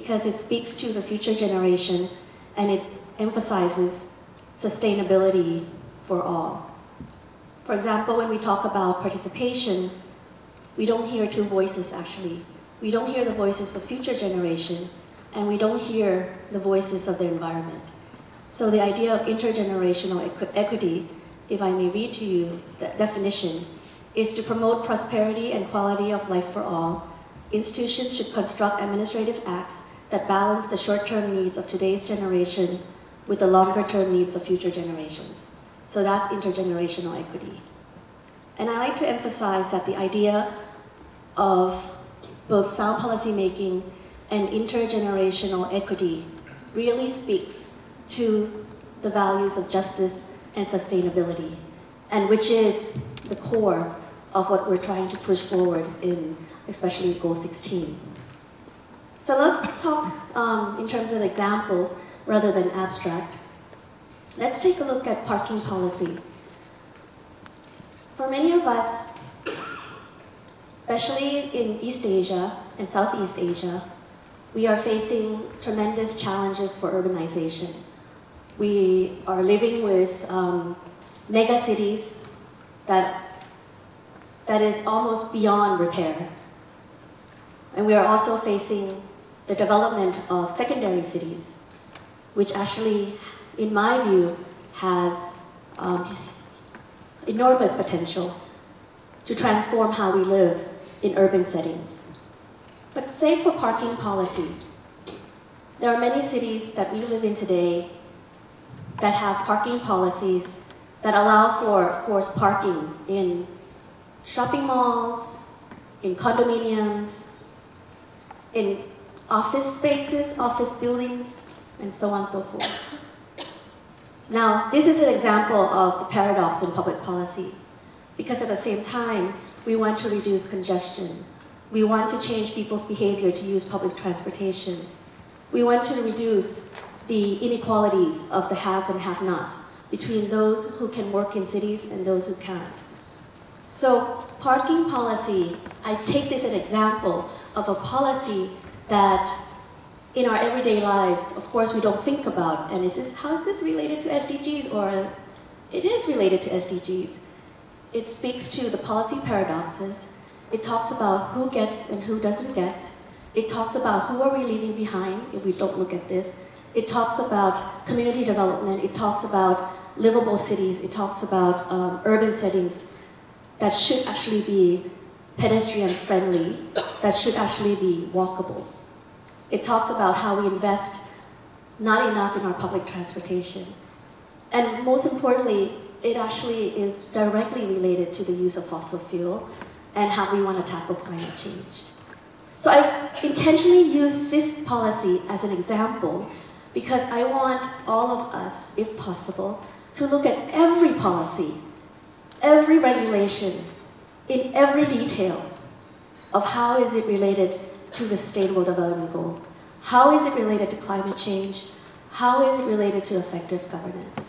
because it speaks to the future generation and it emphasizes sustainability for all. For example, when we talk about participation, we don't hear two voices actually. We don't hear the voices of future generation, and we don't hear the voices of the environment. So the idea of intergenerational equity, if I may read to you the definition, is to promote prosperity and quality of life for all. Institutions should construct administrative acts that balance the short-term needs of today's generation with the longer-term needs of future generations. So that's intergenerational equity. And I like to emphasize that the idea of both sound policy making and intergenerational equity really speaks to the values of justice and sustainability, and which is the core of what we're trying to push forward in especially Goal 16. So let's talk in terms of examples rather than abstract. Let's take a look at parking policy. For many of us, especially in East Asia and Southeast Asia, we are facing tremendous challenges for urbanization. We are living with mega cities that is almost beyond repair. And we are also facing the development of secondary cities, which actually, in my view, has enormous potential to transform how we live in urban settings. But save for parking policy, there are many cities that we live in today that have parking policies that allow for, of course, parking in shopping malls, in condominiums, in office spaces, office buildings, and so on and so forth. Now, this is an example of the paradox in public policy, because at the same time, we want to reduce congestion. We want to change people's behavior to use public transportation. We want to reduce the inequalities of the haves and have-nots between those who can work in cities and those who can't. So parking policy, I take this as an example of a policy that in our everyday lives, of course, we don't think about, and how is this related to SDGs? Or it is related to SDGs. It speaks to the policy paradoxes. It talks about who gets and who doesn't get. It talks about who are we leaving behind if we don't look at this. It talks about community development. It talks about livable cities. It talks about urban settings that should actually be pedestrian friendly, that should actually be walkable. It talks about how we invest not enough in our public transportation. And most importantly, it actually is directly related to the use of fossil fuel and how we want to tackle climate change. So I intentionally use this policy as an example because I want all of us, if possible, to look at every policy, every regulation, in every detail of how is it related to the Sustainable Development Goals? How is it related to climate change? How is it related to effective governance?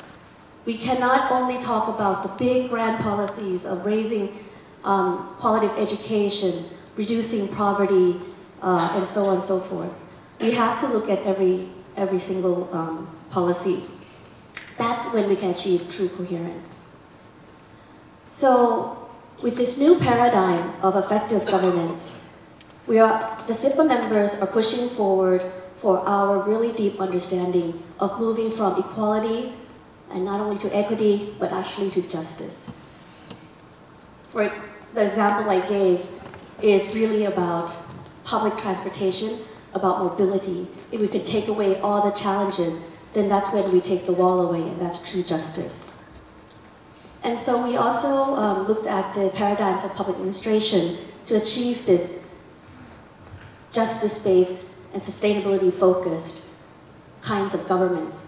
We cannot only talk about the big grand policies of raising quality of education, reducing poverty, and so on and so forth. We have to look at every single policy. That's when we can achieve true coherence. So with this new paradigm of effective governance, the SIPA members are pushing forward for our really deep understanding of moving from equality and not only to equity, but actually to justice. For the example I gave is really about public transportation, about mobility. If we could take away all the challenges, then that's when we take the wall away, and that's true justice. And so we also looked at the paradigms of public administration to achieve this justice-based and sustainability-focused kinds of governments,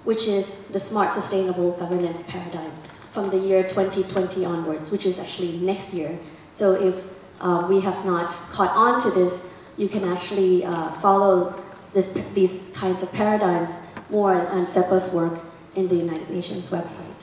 which is the smart sustainable governance paradigm from the year 2020 onwards, which is actually next year. So if we have not caught on to this, you can actually follow these kinds of paradigms more on SEPA's work in the United Nations website.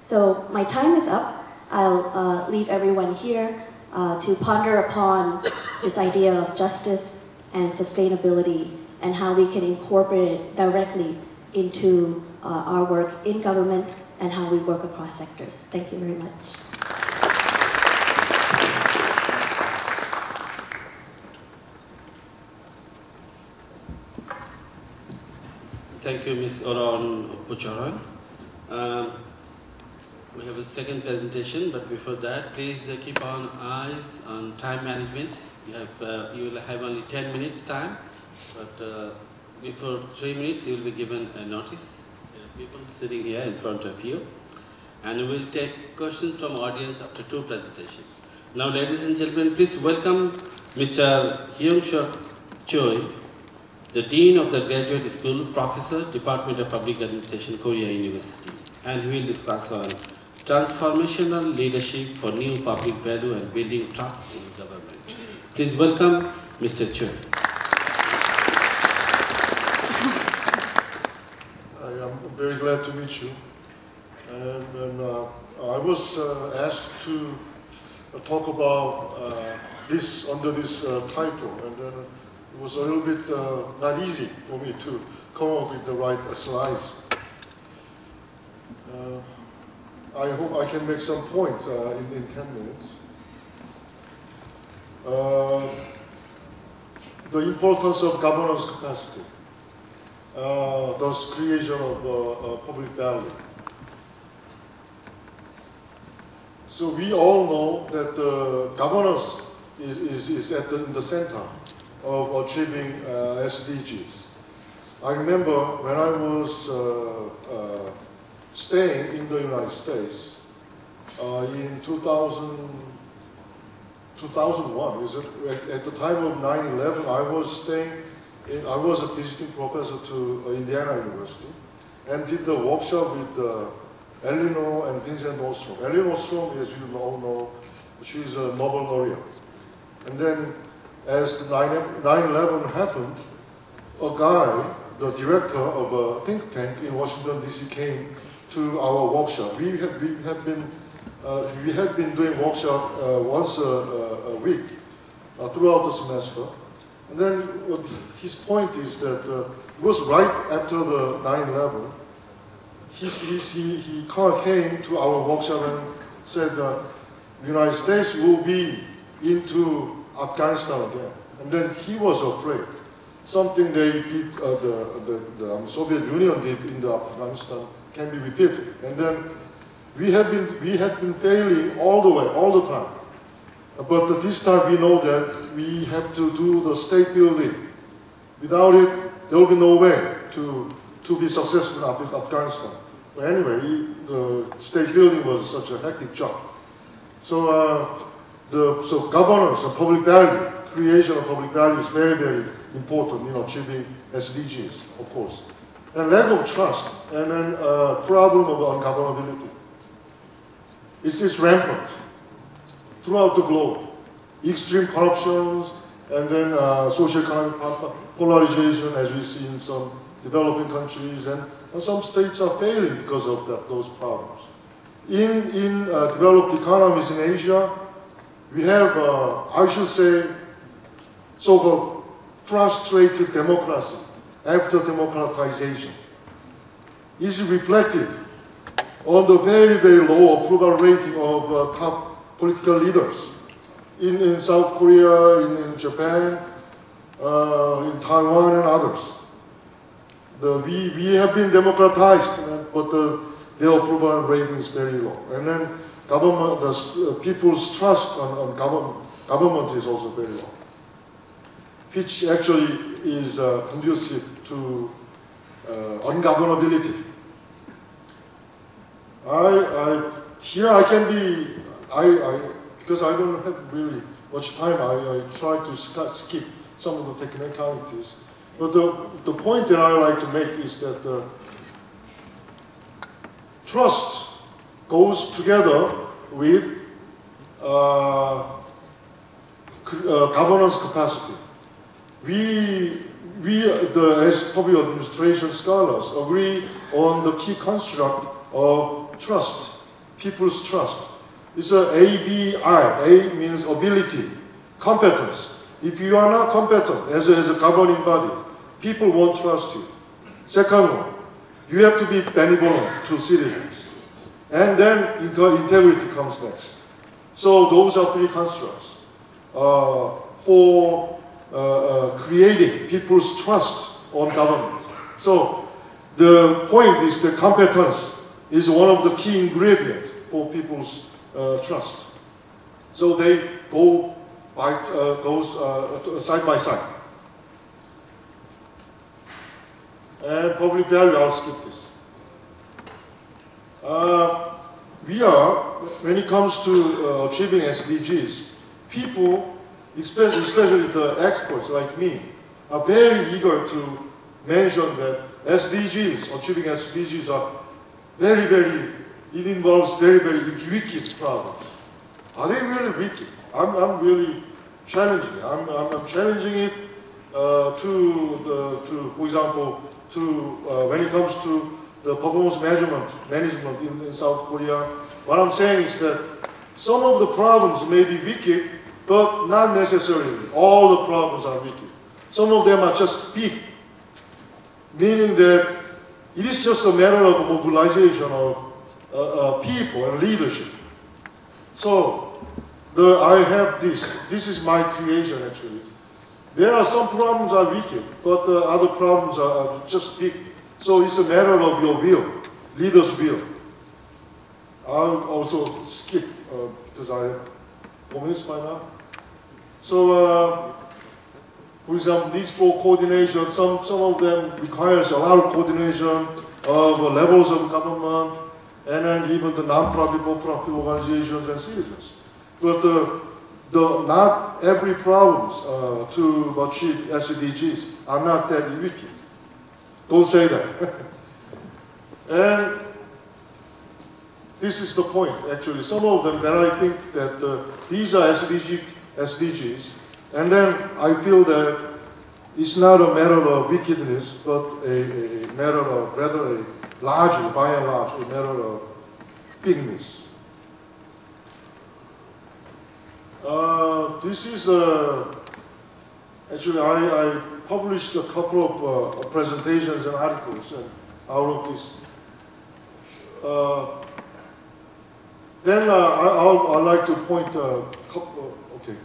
So my time is up. I'll leave everyone here to ponder upon this idea of justice and sustainability, and how we can incorporate it directly into our work in government and how we work across sectors. Thank you very much. Thank you, Ms. Oron Pucharan. We have a second presentation, but before that, please keep on eyes on time management. You will have only 10 minutes time, but before 3 minutes, you will be given a notice. There are people sitting here in front of you, and we will take questions from audience after 2 presentations. Now, ladies and gentlemen, please welcome Mr. Hyung-Shuk Choi, the Dean of the Graduate School, Professor, Department of Public Administration, Korea University, and he will discuss on transformational leadership for new public value and building trust in government. Please welcome Mr. Choi. I am very glad to meet you. And I was asked to talk about this under this title, and then it was a little bit not easy for me to come up with the right slides. I hope I can make some points in 10 minutes. The importance of governance capacity, thus creation of public value. So we all know that governance is in the center of achieving SDGs. I remember when I was staying in the United States in 2001, at the time of 9/11, I was a visiting professor to Indiana University and did a workshop with Eleanor and Vincent Ostrom. Eleanor Ostrom, as you all know, she's a Nobel laureate. And then as 9/11 happened, a guy, the director of a think tank in Washington, D.C. came to our workshop. We had been doing workshop once a week throughout the semester. And then his point is that it was right after the 9/11. He came to our workshop and said the United States will be into Afghanistan again. And then he was afraid. Something they did, the Soviet Union did in the Afghanistan can be repeated. And then we had been failing all the time. But this time we know that we have to do the state building. Without it, there will be no way to be successful in Afghanistan. But anyway, the state building was such a hectic job. So, so governance and public value, creation of public value is very, very important in achieving SDGs, of course. And lack of trust, and then problem of ungovernability. It's rampant throughout the globe. Extreme corruptions, and then socio-economic polarization, as we see in some developing countries, and some states are failing because of those problems. In developed economies in Asia, we have, I should say, so-called frustrated democracy after democratization. Is reflected on the very, very low approval rating of top political leaders in South Korea, in Japan, in Taiwan, and others. We have been democratized, but their approval rating is very low. And then people's trust on government is also very low, which actually is conducive to ungovernability. Here I can be, because I don't have really much time, I try to skip some of the technicalities. But the point that I like to make is that trust goes together with governance capacity. As public administration scholars, agree on the key construct of trust, people's trust. It's ABI. A means ability, competence. If you are not competent as a governing body, people won't trust you. Second one, you have to be benevolent to citizens. And then integrity comes next. So those are three constructs for creating people's trust on government. So the point is that competence is one of the key ingredients for people's trust. So they go side by side. And public value, I'll skip this. When it comes to achieving SDGs, people, especially the experts like me, are very eager to mention that SDGs, achieving SDGs are it involves very wicked problems. Are they really wicked? I'm really challenging it. I'm challenging it for example, when it comes to the performance management in South Korea. What I'm saying is that some of the problems may be wicked, but not necessarily all the problems are wicked. Some of them are just big, meaning that it is just a matter of mobilization of people and leadership. So I have this. This is my creation, actually. There are some problems are wicked, but other problems are just big. So it's a matter of your will, leader's will. I'll also skip because I have 4 minutes by now. So, for example, needs for coordination. Some of them requires a lot of coordination of levels of government and then even the non-profit, for-profit organizations and citizens. But not every problems to achieve SDGs are not that wicked. Don't say that. And this is the point, actually. Some of them that I think that these are SDGs, and then I feel that it's not a matter of wickedness, but a matter of rather by and large, a matter of bigness. This is actually I published a couple of presentations and articles out of this. Then I'd like to point a couple. Okay,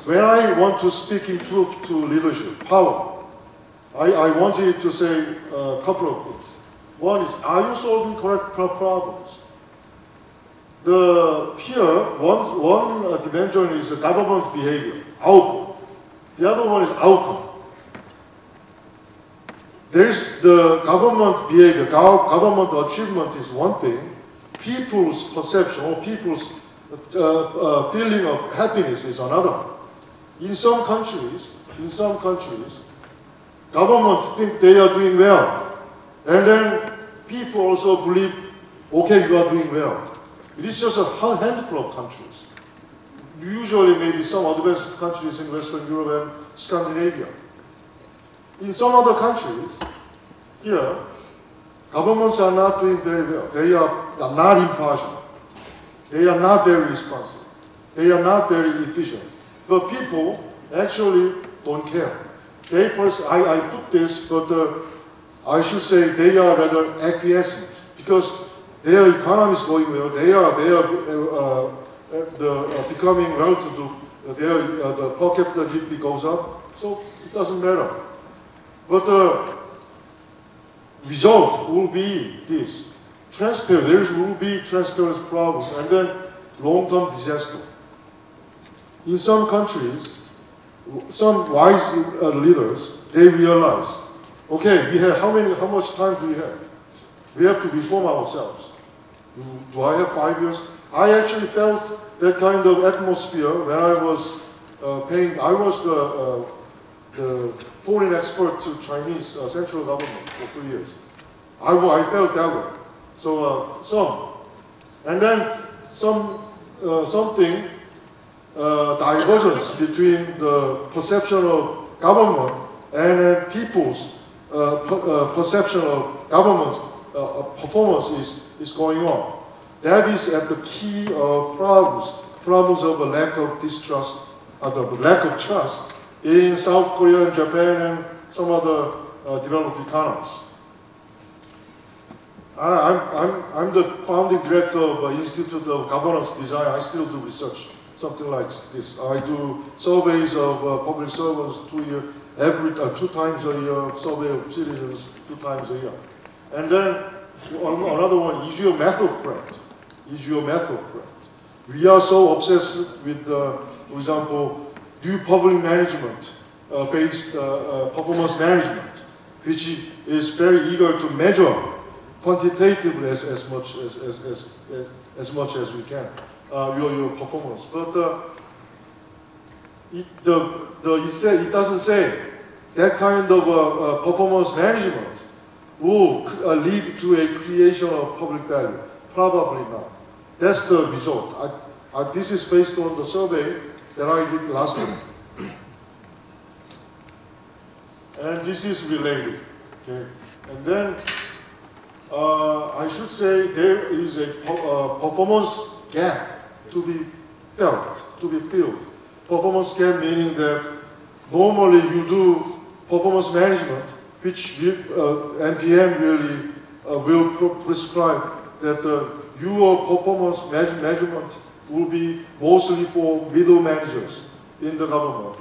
when I want to speak in truth to leadership, power, I wanted to say a couple of things. One is, are you solving correct problems? Here, one dimension is government behavior, output. The other one is outcome. There is the government behavior, government achievement is one thing. People's perception or people's feeling of happiness is another. In some countries, government think they are doing well, and then people also believe, okay, you are doing well. It is just a handful of countries. Usually maybe some advanced countries in Western Europe and Scandinavia. In some other countries, here, governments are not doing very well. They are not impartial. They are not very responsive. They are not very efficient. But people actually don't care. I put this, but I should say they are rather acquiescent because their economy is going well. They are becoming well-to-do. The per capita GDP goes up, so it doesn't matter. But the result will be this: transparent. There will be transparency problems, and then long-term disaster. In some countries, some wise leaders, they realize, okay, we have how much time do we have? We have to reform ourselves. Do I have 5 years? I actually felt that kind of atmosphere when I was I was the foreign expert to Chinese central government for 3 years. I felt that way. So and then something divergence between the perception of government and people's perception of government's performance is going on. That is at the key of problems of a lack of distrust the lack of trust in South Korea and Japan and some other developed economies. I'm the founding director of Institute of Governance Design. I still do research, something like this. I do surveys of public servants 2 times a year, survey of citizens 2 times a year. And then another one, is your method correct? Is your method correct? We are so obsessed with, for example, new public management based performance management, which is very eager to measure quantitatively as much as we can your performance. But it doesn't say that kind of performance management will lead to a creation of public value. Probably not. That's the result. This is based on the survey that I did last year. And this is related. Okay? And then I should say there is a performance gap to be filled. Performance gap meaning that normally you do performance management, which NPM really will prescribe that your performance measurement will be mostly for middle managers in the government,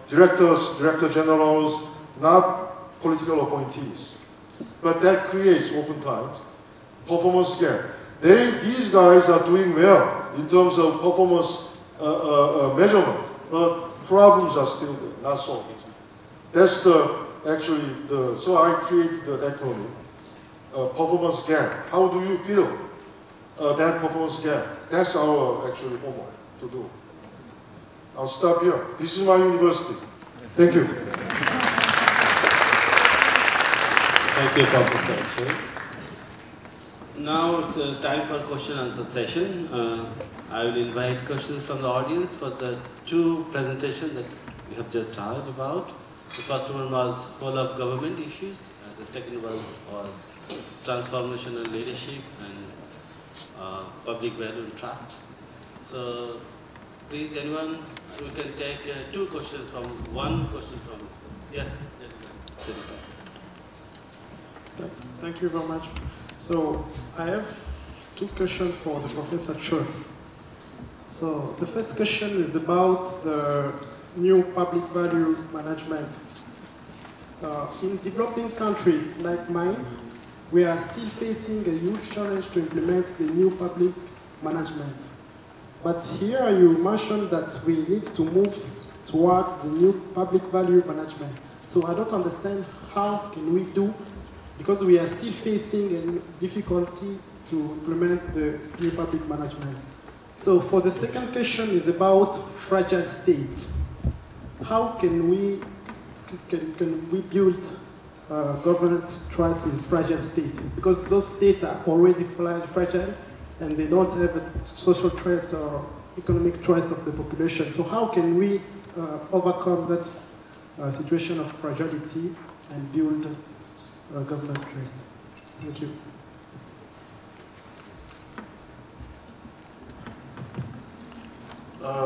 directors, director generals, not political appointees. But that creates oftentimes performance gap. These guys are doing well in terms of performance measurement, but problems are still there, not solved. That's so I created the acronym, performance gap. How do you feel that performance gap? That's our actually homework to do. I'll stop here. This is my university. Thank you. Thank you, Professor. Now it's time for question and answer session. I will invite questions from the audience for the 2 presentations that we have just heard about. The first one was whole of government issues, and the second was transformation and leadership and public value and trust. So please, anyone, we can take 2 questions from one question from. Yes. Thank you very much. So I have 2 questions for the Professor Choi. So the first question is about the new public value management. In developing countries like mine, we are still facing a huge challenge to implement the new public management. But here you mentioned that we need to move towards the new public value management. So I don't understand how can we do, because we are still facing a difficulty to implement the new public management. So for the second question is about fragile states. How can we build government trust in fragile states? Because those states are already fragile and they don't have a social trust or economic trust of the population. So how can we overcome that situation of fragility and build government trust? Thank you.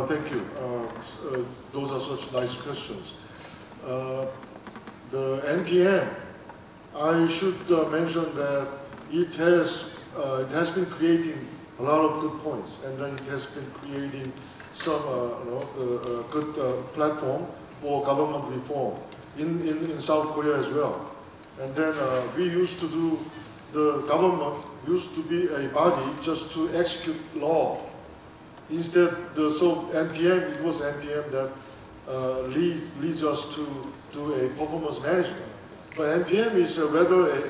Thank you. Those are such nice questions. The NPM, I should mention that it has been creating a lot of good points, and then it has been creating some good platform for government reform in South Korea as well. And then we used to do, the government used to be a body just to execute law. Instead, so NPM, it was NPM that leads us to do a performance management. But NPM is rather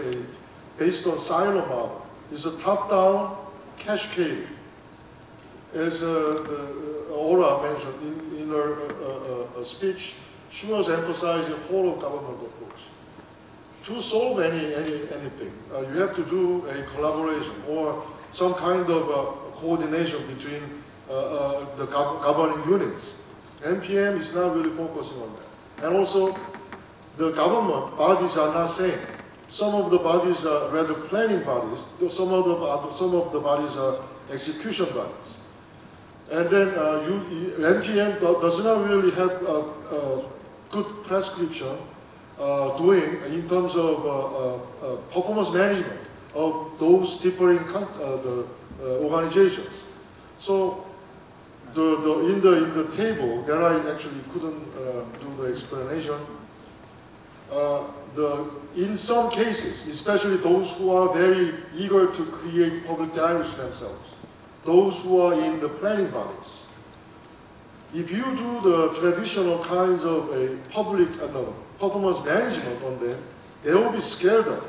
based on silo model. It's a top-down cascade. As Aura mentioned in her speech, she was emphasizing whole of government approach. To solve anything, you have to do a collaboration or some kind of coordination between the governing units. NPM is not really focusing on that. And also, the government bodies are not same. Some of the bodies are rather planning bodies. Some of the bodies are execution bodies. And then NPM does not really have a good prescription doing in terms of performance management of those differing organizations. So in the table that I actually couldn't do the explanation, in some cases, especially those who are very eager to create public diaries themselves, those who are in the planning bodies, if you do the traditional kinds of a public performance management on them, they will be scared of.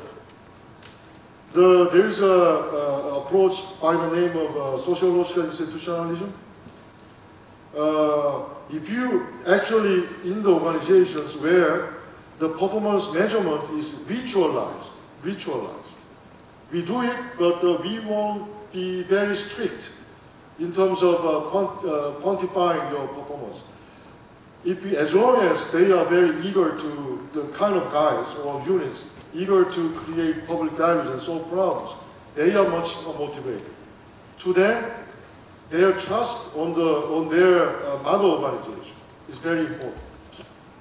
There is an approach by the name of sociological institutionalism. If you actually, in the organizations where the performance measurement is ritualized, we do it, but we won't be very strict in terms of quantifying your performance. As long as they are very eager to, the kind of guys or units, eager to create public values and solve problems, they are much more motivated. To them, their trust on their mother organization is very important.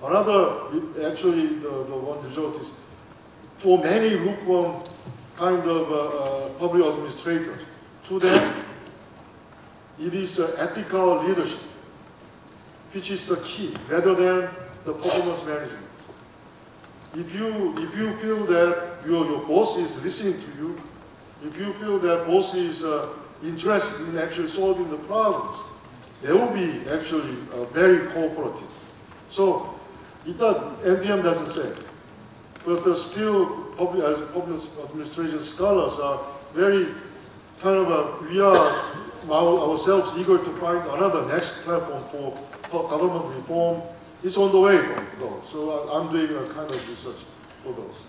Another, actually, the one result is, for many lukewarm kind of public administrators, to them, it is ethical leadership, which is the key, rather than the performance management. If you feel that your boss is listening to you, if you feel that boss is interested in actually solving the problems, they will be actually very cooperative. So, NPM doesn't say, but still public administration scholars are very kind of, we are ourselves eager to find another next platform for government reform. It's on the way, though. So I'm doing a kind of research for those.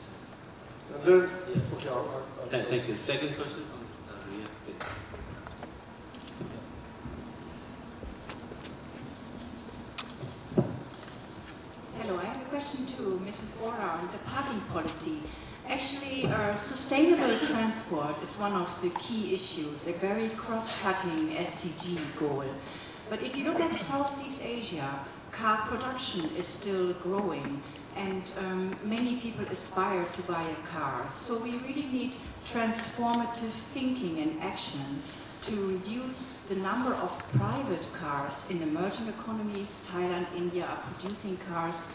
And then, okay, Thank you. Second question? Yes, please. Hello, I have a question to Mrs. Ora on the parking policy. Actually, sustainable transport is one of the key issues, a very cross-cutting SDG goal. But if you look at Southeast Asia, car production is still growing, and many people aspire to buy a car. So we really need transformative thinking and action to reduce the number of private cars in emerging economies. Thailand, India are producing cars.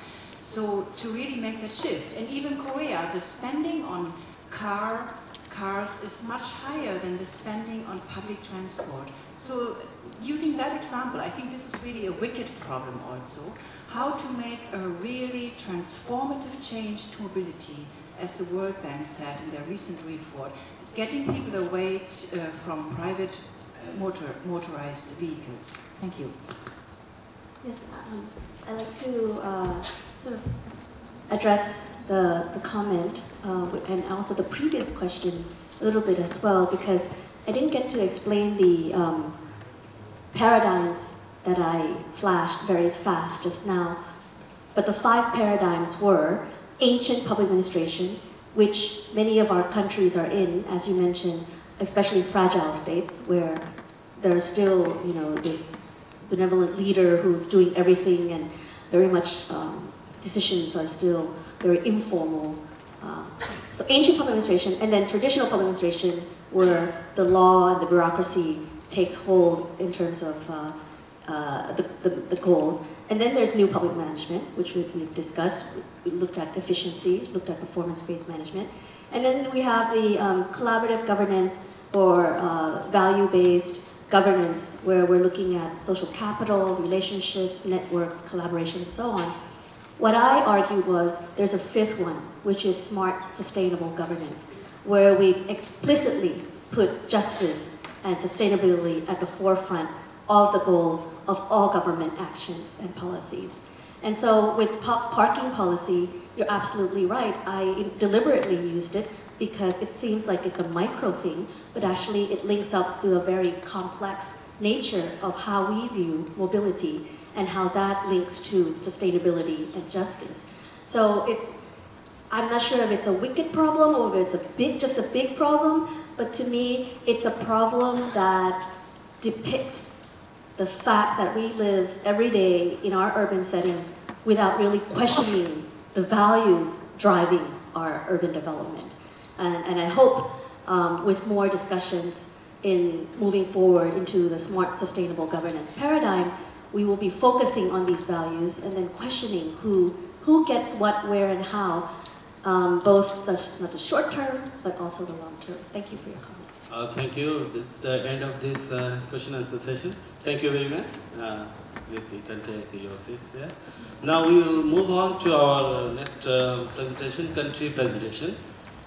So to really make that shift. And even Korea, the spending on cars is much higher than the spending on public transport. So using that example, I think this is really a wicked problem also. How to make a really transformative change to mobility, as the World Bank said in their recent report, getting people away from private motorized vehicles. Thank you. Yes, I'd like to sort of address the comment and also the previous question a little bit as well, because I didn't get to explain the paradigms that I flashed very fast just now. But the 5 paradigms were ancient public administration, which many of our countries are in, as you mentioned, especially fragile states where there's still, this benevolent leader who's doing everything, and very much decisions are still very informal. So ancient public administration, and then traditional public administration, where the law and the bureaucracy takes hold in terms of the goals. And then there's new public management, which we've discussed. We looked at efficiency, looked at performance-based management. And then we have the collaborative governance or value-based governance, where we're looking at social capital, relationships, networks, collaboration, and so on. What I argued was there's a 5th one, which is smart, sustainable governance, where we explicitly put justice and sustainability at the forefront of the goals of all government actions and policies. And so with parking policy, you're absolutely right. I deliberately used it because it seems like it's a micro thing, but actually it links up to a very complex nature of how we view mobility and how that links to sustainability and justice. So I'm not sure if it's a wicked problem or if it's just a big problem, but to me, it's a problem that depicts the fact that we live every day in our urban settings without really questioning the values driving our urban development. And I hope with more discussions in moving forward into the smart sustainable governance paradigm, we will be focusing on these values and then questioning who gets what, where, and how, both not the short term, but also the long term. Thank you for your comment. Thank you. This is the end of this question and answer session. Thank you very much. Yes, you can take your seats here. Now we will move on to our next presentation, country presentation.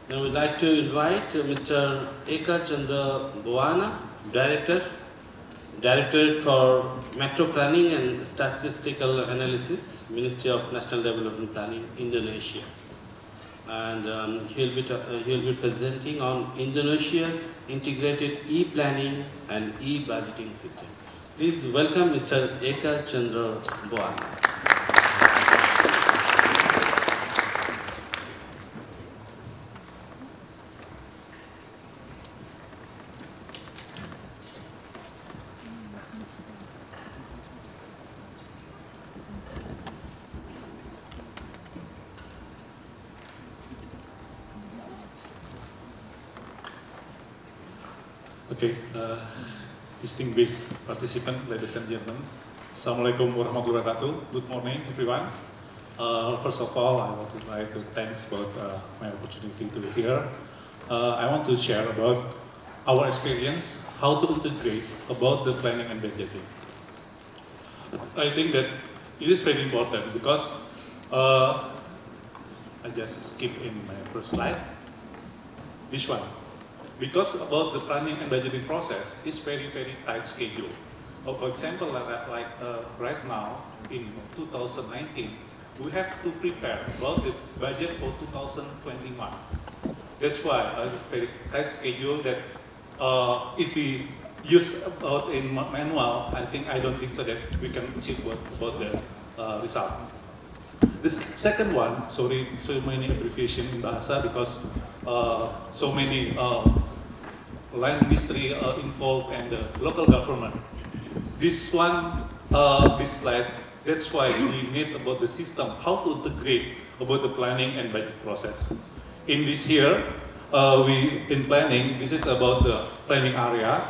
Now we'd like to invite Mr. Eka Chandra Bhuwana, Director for Macro Planning and Statistical Analysis, Ministry of National Development Planning, Indonesia. And he'll be presenting on Indonesia's integrated e-planning and e-budgeting system. Please welcome Mr. Eka Chandra Bhuwana. Okay, distinguished participants, ladies and gentlemen, Assalamualaikum warahmatullahi wabarakatuh. Good morning, everyone. First of all, I want to like to thanks about my opportunity to be here. I want to share about our experience, how to integrate about the planning and budgeting. I think that it is very important because I just skip in my first slide. This one. Because about the planning and budgeting process is very, very tight schedule. For example, right now in 2019, we have to prepare about the budget for 2021. That's why a very tight schedule that if we use about in manual, I don't think so that we can achieve about the result. The second one, sorry, so many abbreviation in Bahasa because so many line ministry involved and the local government. This one, this slide, that's why we need about the system, how to integrate about the planning and budget process. In this here, in planning, this is about the planning area.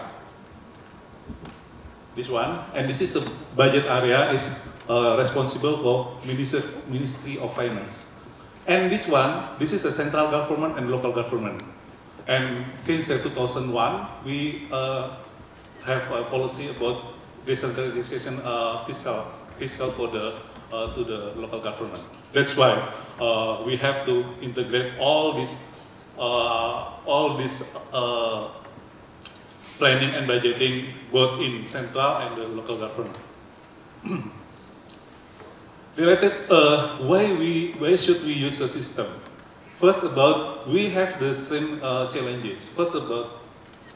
This one, and this is a budget area is responsible for Ministry of Finance. And this one, this is a central government and local government. And since 2001, we have a policy about decentralization fiscal for the to the local government. That's why we have to integrate all this planning and budgeting both in central and the local government. Related, why should we use the system? First about, we have the same challenges. First about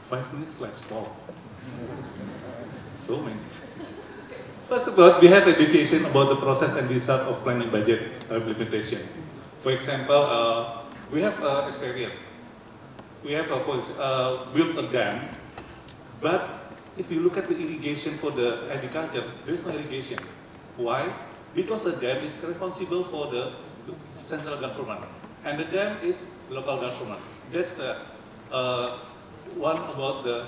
5 minutes left, wow. So many. First about, we have a deviation about the process and result of planning budget implementation. For example, we have experience. We have built a dam, but if you look at the irrigation for the agriculture, there is no irrigation. Why? Because the dam is responsible for the central government. And the dam is local government. That's the one about the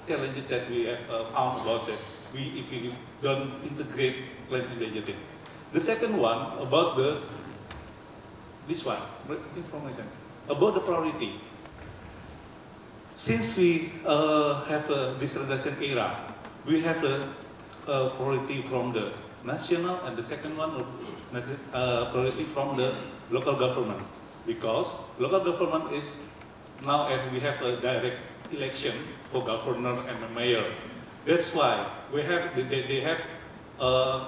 challenges that we have found about that. If we don't integrate planning and budgeting. The second one about this one, information about the priority. Since we have a decentralization era, we have a priority from the national, and the second one priority from the local government, because local government is now we have a direct election for governor and the mayor. That's why we have they have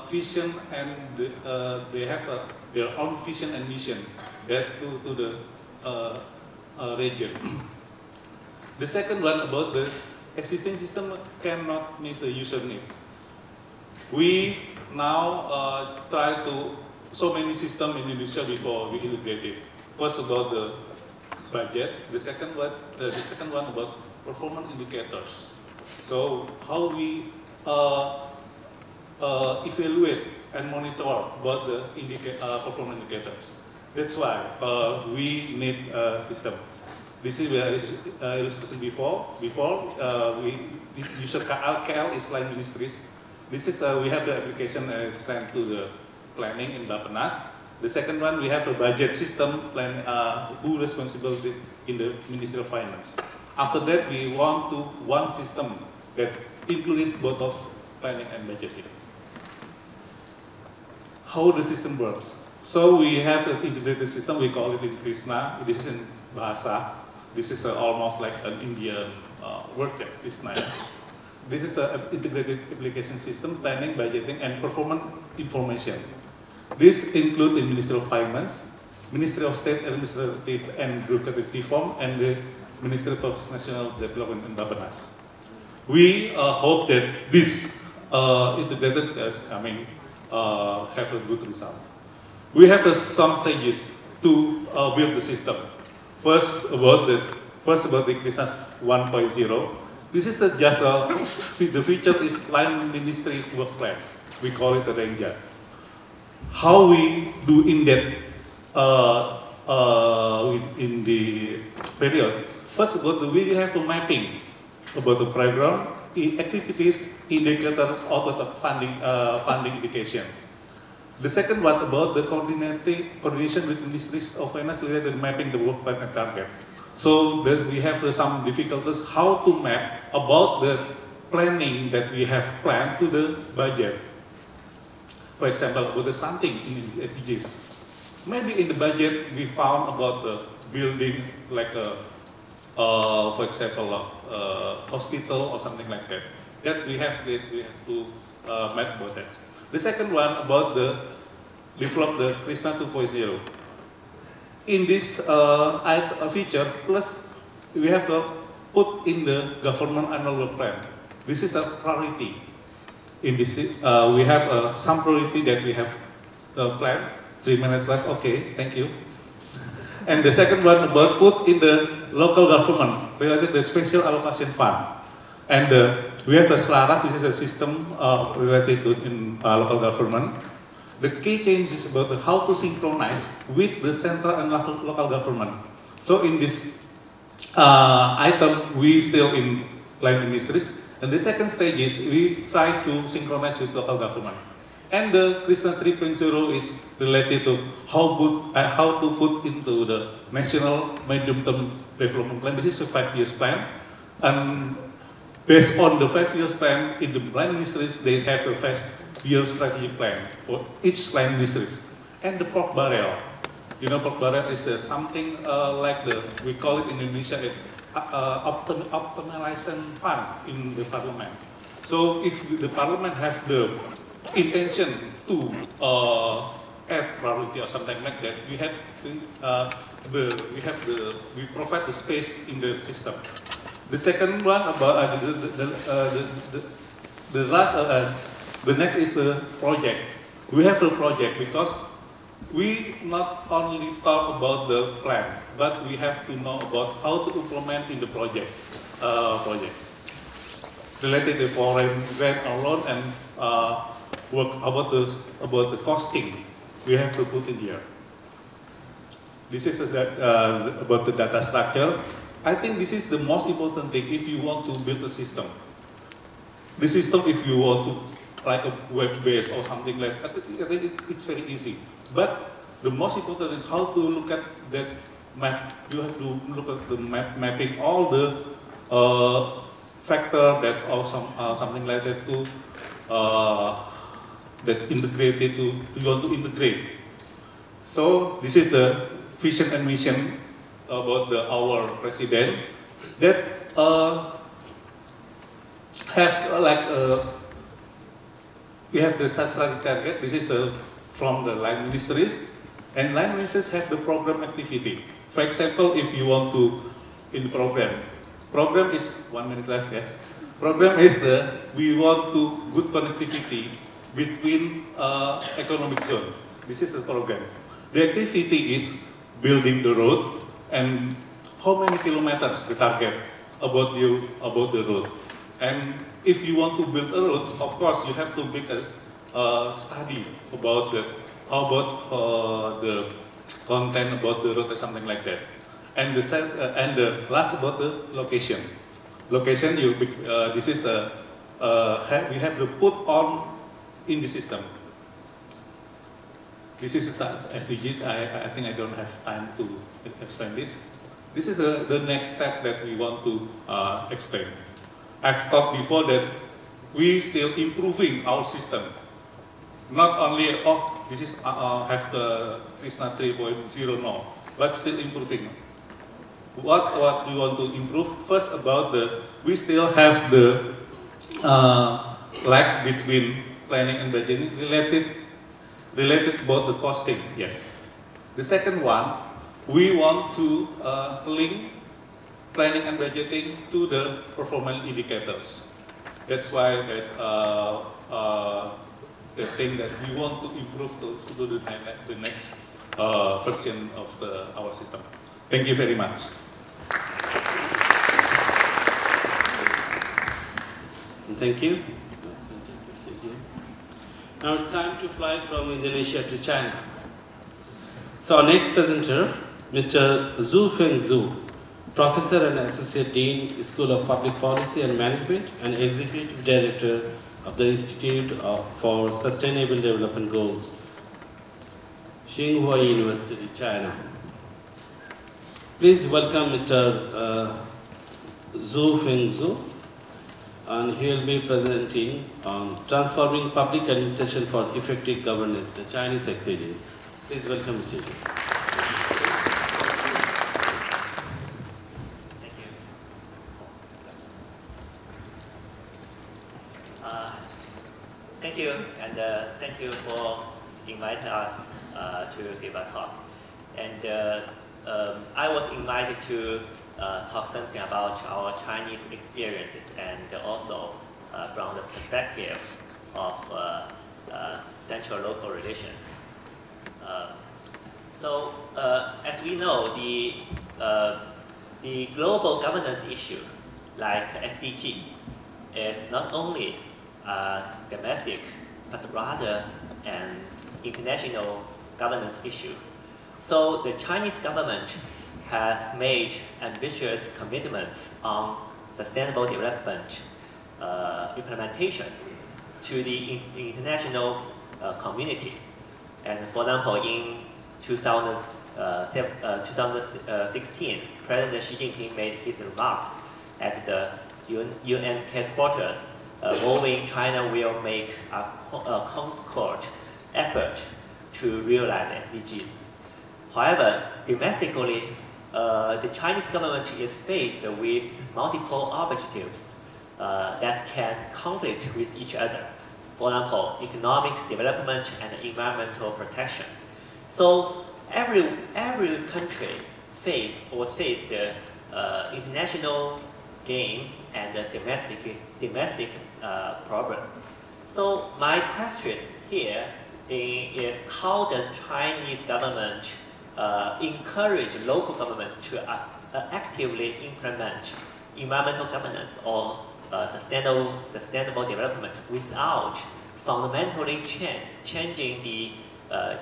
vision and they have their own vision and mission that to the region. The second one about the existing system cannot meet the user needs. We now try to so many systems in Indonesia before we integrate it. First about the budget, the second one about performance indicators. So how we evaluate and monitor about the performance indicators. That's why we need a system. This is illustration before. We use KL is line ministries. This is we have the application sent to the planning in Bapenas. The second one, we have a budget system plan who responsibility in the Ministry of Finance. After that, we want to one system that included both of planning and budgeting. How the system works? So we have an integrated system. We call it in Krishna. This is in Bahasa. This is almost like an Indian word, Krishna. This is the integrated application system, planning, budgeting, and performance information. This includes the Ministry of Finance, Ministry of State Administrative and Bureaucratic Reform, and the Ministry of National Development in Bapenas. We hope that this integrated, have a good result. We have some stages to build the system. First about the Krishna 1.0. This is just the feature is line ministry work plan. We call it the ranger. How we do in that in the period. First about we have to mapping about the program, activities, indicators, out of the funding indication. The second one about the coordination with ministries of finance related to mapping the work plan and target. So we have some difficulties how to map about the planning that we have planned to the budget. For example, about the something in SDGs. Maybe in the budget we found about the building like a, for example, hospital or something like that. That we have to map about that. The second one about the develop the Krishna 2.0. In this feature, plus we have to put in the government annual work plan. This is a priority. In this, we have some priority that we have planned. 3 minutes left. Okay, thank you. And the second one about put in the local government related to the special allocation fund. And we have a SLARAS. This is a system related to in local government. The key change is about how to synchronize with the central and local government. So in this item, we still in line ministries. And the second stage is we try to synchronize with local government. And the Krishna 3.0 is related to how to put into the national medium-term development plan. This is a 5-year plan. And based on the 5-year plan, in the line ministries, they have a 5-year strategy plan for each line ministries. And the pork barrel. You know, pork barrel is something like we call it in Indonesia, optimization fund in the parliament. So if the parliament have the intention to add priority or something like that, we have we provide the space in the system. The second one about the next is the project. We have a project because we not only talk about the plan, but we have to know about how to implement in the project. Related to foreign grant or loan and work about the costing, we have to put in here. This is about the data structure. I think this is the most important thing if you want to build a system. The system, if you want to like a web-based or something like that, I think it's very easy. But the most important is how to look at that map. You have to look at the mapping all the factor that or something like that to that integrated to you want to integrate. So this is the vision and mission about our president that have we have the strategic target. This is from the line ministries, and line ministries have the program activity. For example, if you want to in the program is 1 minute left. Yes, program is we want to good connectivity between economic zone. This is the program. The activity is building the road and how many kilometers the target about the road. And if you want to build a road, of course, you have to make a study about how about the content about the road or something like that. And the last about the location. Location, this is the we have to put on in the system. This is the SDGs. I think I don't have time to explain this. This is the next step that we want to explain. I've talked before that we still improving our system. Not only, oh, this is have the Krishna 3.0 now, but still improving. What we want to improve? First, about we still have the lag between planning and budgeting related about the costing. Yes. The second one, we want to link planning and budgeting to the performance indicators. That's why the thing that we want to improve to the next version of our system. Thank you very much. Thank you. Now it's time to fly from Indonesia to China. So our next presenter, Mr. Zhu Feng Zhu, Professor and Associate Dean, School of Public Policy and Management, and Executive Director of the Institute for Sustainable Development Goals, Tsinghua University, China. Please welcome Mr. Zhu Feng Zhu, and he will be presenting on transforming public administration for effective governance, the Chinese experience. Please welcome Mr. Zhu. Thank you, and thank you for inviting us to give a talk. And I was invited to talk something about our Chinese experiences, and also from the perspective of central-local relations. So, as we know, the global governance issue, like SDG, is not only domestic, but rather an international governance issue. So the Chinese government has made ambitious commitments on sustainable development implementation to the international community. And for example, in 2016, President Xi Jinping made his remarks at the UN headquarters, moving China will make a concord effort to realize SDGs. However, domestically, the Chinese government is faced with multiple objectives that can conflict with each other. For example, economic development and environmental protection. So every country was faced international game and domestic problem. So my question here is, how does Chinese government encourage local governments to actively implement environmental governance or sustainable development without fundamentally changing the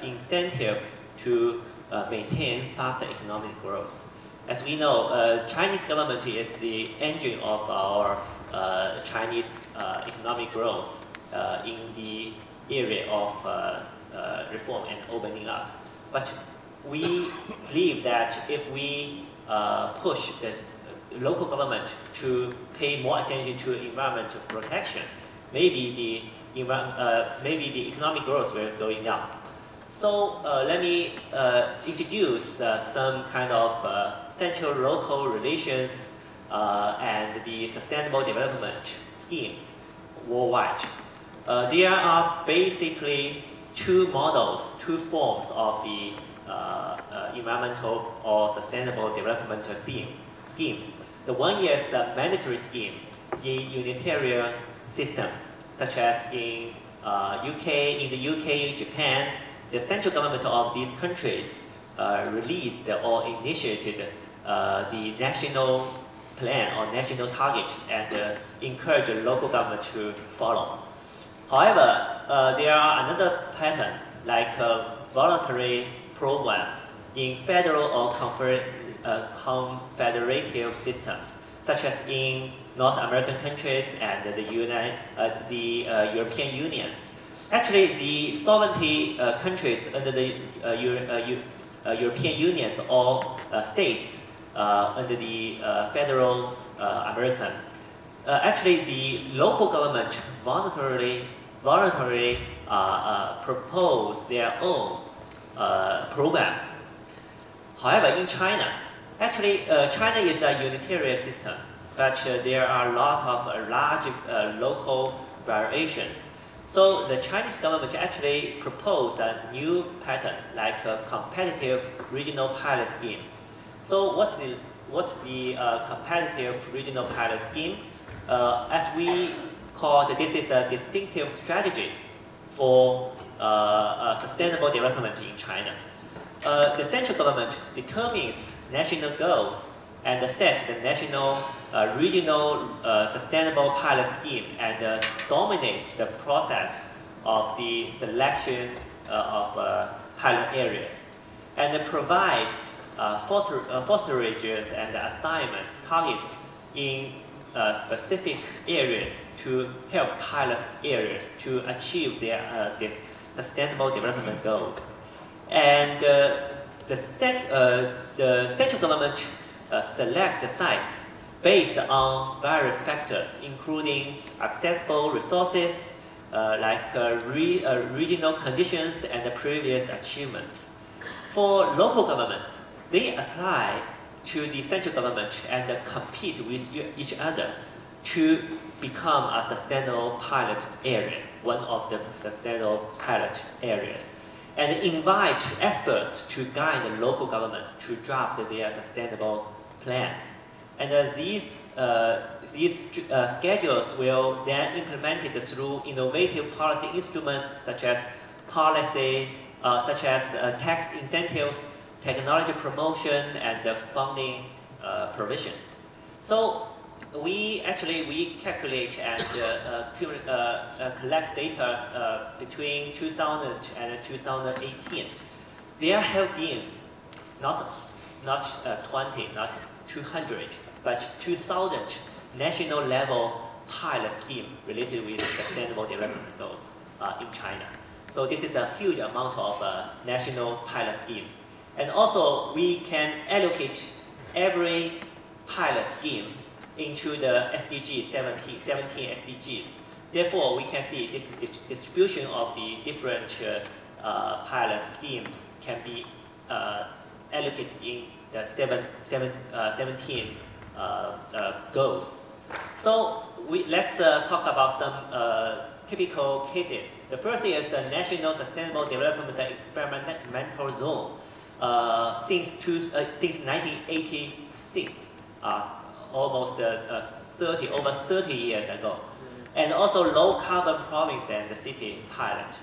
incentive to maintain faster economic growth? As we know, Chinese government is the engine of our Chinese economic growth in the area of reform and opening up. But we believe that if we push the local government to pay more attention to environmental protection, maybe the economic growth will go down. So let me introduce some kind of central-local relations and the sustainable development schemes worldwide. There are basically two models, two forms of the environmental or sustainable development schemes. The one is a mandatory scheme in unitarian systems, such as in the UK, Japan. The central government of these countries released or initiated the national plan or national target and encourage the local government to follow. However, there are another pattern like a voluntary program in federal or confederative systems, such as in North American countries and the European Unions. Actually, the sovereignty countries under the European Unions or states under the federal American, actually the local government voluntarily propose their own programs. However, in China, actually China is a unitary system, but there are a lot of large local variations. So the Chinese government actually proposed a new pattern, like a competitive regional pilot scheme. So what's the competitive regional pilot scheme? As we call it, this is a distinctive strategy for sustainable development in China. The central government determines national goals and set the national regional sustainable pilot scheme and dominates the process of the selection of pilot areas and provides fosterages and assignments targets in specific areas to help pilot areas to achieve their sustainable development goals. And the central government select the sites based on various factors, including accessible resources, regional conditions and previous achievements. For local governments, they apply to the central government and compete with each other to become a sustainable pilot area, one of the sustainable pilot areas, and invite experts to guide the local governments to draft their sustainable plans. And these schedules will then implemented through innovative policy instruments such as tax incentives, technology promotion, and funding provision. So we calculate and collect data between 2000 and 2018. There have been not 20, not 200, but 2,000 national level pilot scheme related with sustainable development goals in China. So this is a huge amount of national pilot schemes. And also we can allocate every pilot scheme into the SDGs, 17 SDGs. Therefore, we can see this distribution of the different pilot schemes can be allocated in the 17 goals. So let's talk about some typical cases. The first is the National Sustainable Development Experimental Zone. Since 1986, almost over 30 years ago. And also low carbon province and city pilot,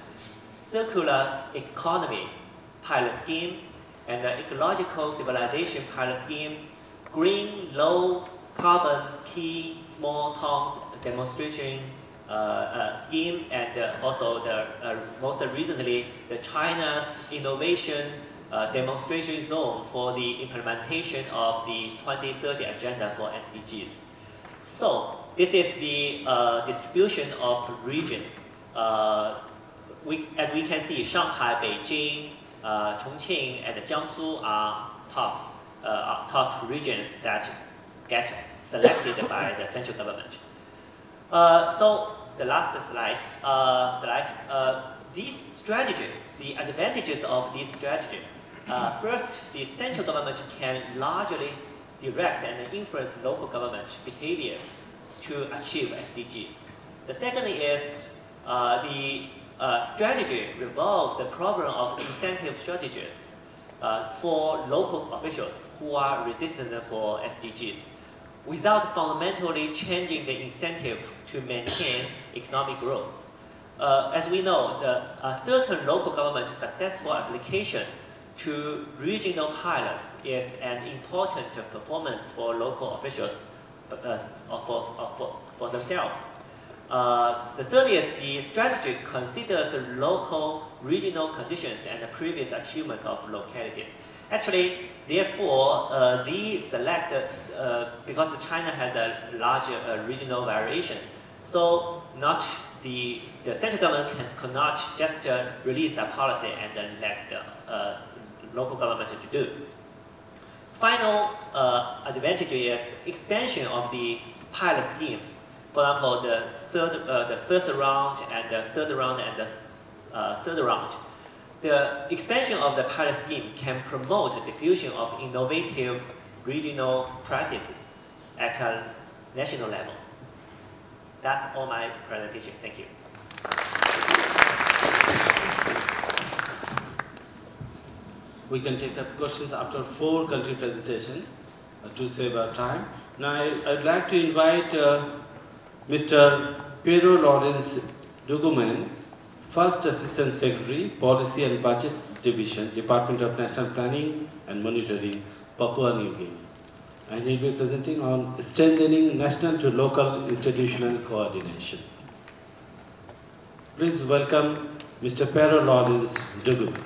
circular economy pilot scheme, and ecological civilization pilot scheme, green low carbon key small towns demonstration scheme, and also the most recently the China's innovation demonstration zone for the implementation of the 2030 agenda for SDGs. So this is the distribution of region. As we can see, Shanghai, Beijing, Chongqing, and Jiangsu are top regions that get selected by the central government. So the last slide. This strategy, the advantages of this strategy. First, the central government can largely direct and influence local government behaviors to achieve SDGs. The second is the strategy revolves the problem of incentive strategies for local officials who are resistant for SDGs without fundamentally changing the incentive to maintain economic growth. As we know, certain local government successful application to regional pilots is an important performance for local officials for themselves. The third is the strategy considers the local, regional conditions and the previous achievements of localities. Actually, therefore, these select, because China has a larger regional variations, so not the central government cannot just release a policy and then let the local government to do. Final advantage is expansion of the pilot schemes. For example, the first round and the third round and the third round. The expansion of the pilot scheme can promote the diffusion of innovative regional practices at a national level. That's all my presentation. Thank you. We can take up questions after 4 country presentations to save our time. Now I'd like to invite Mr. Pedro Lawrence Duguman, First Assistant Secretary, Policy and Budgets Division, Department of National Planning and Monitoring, Papua New Guinea. And he'll be presenting on strengthening national to local institutional coordination. Please welcome Mr. Pedro Lawrence Duguman.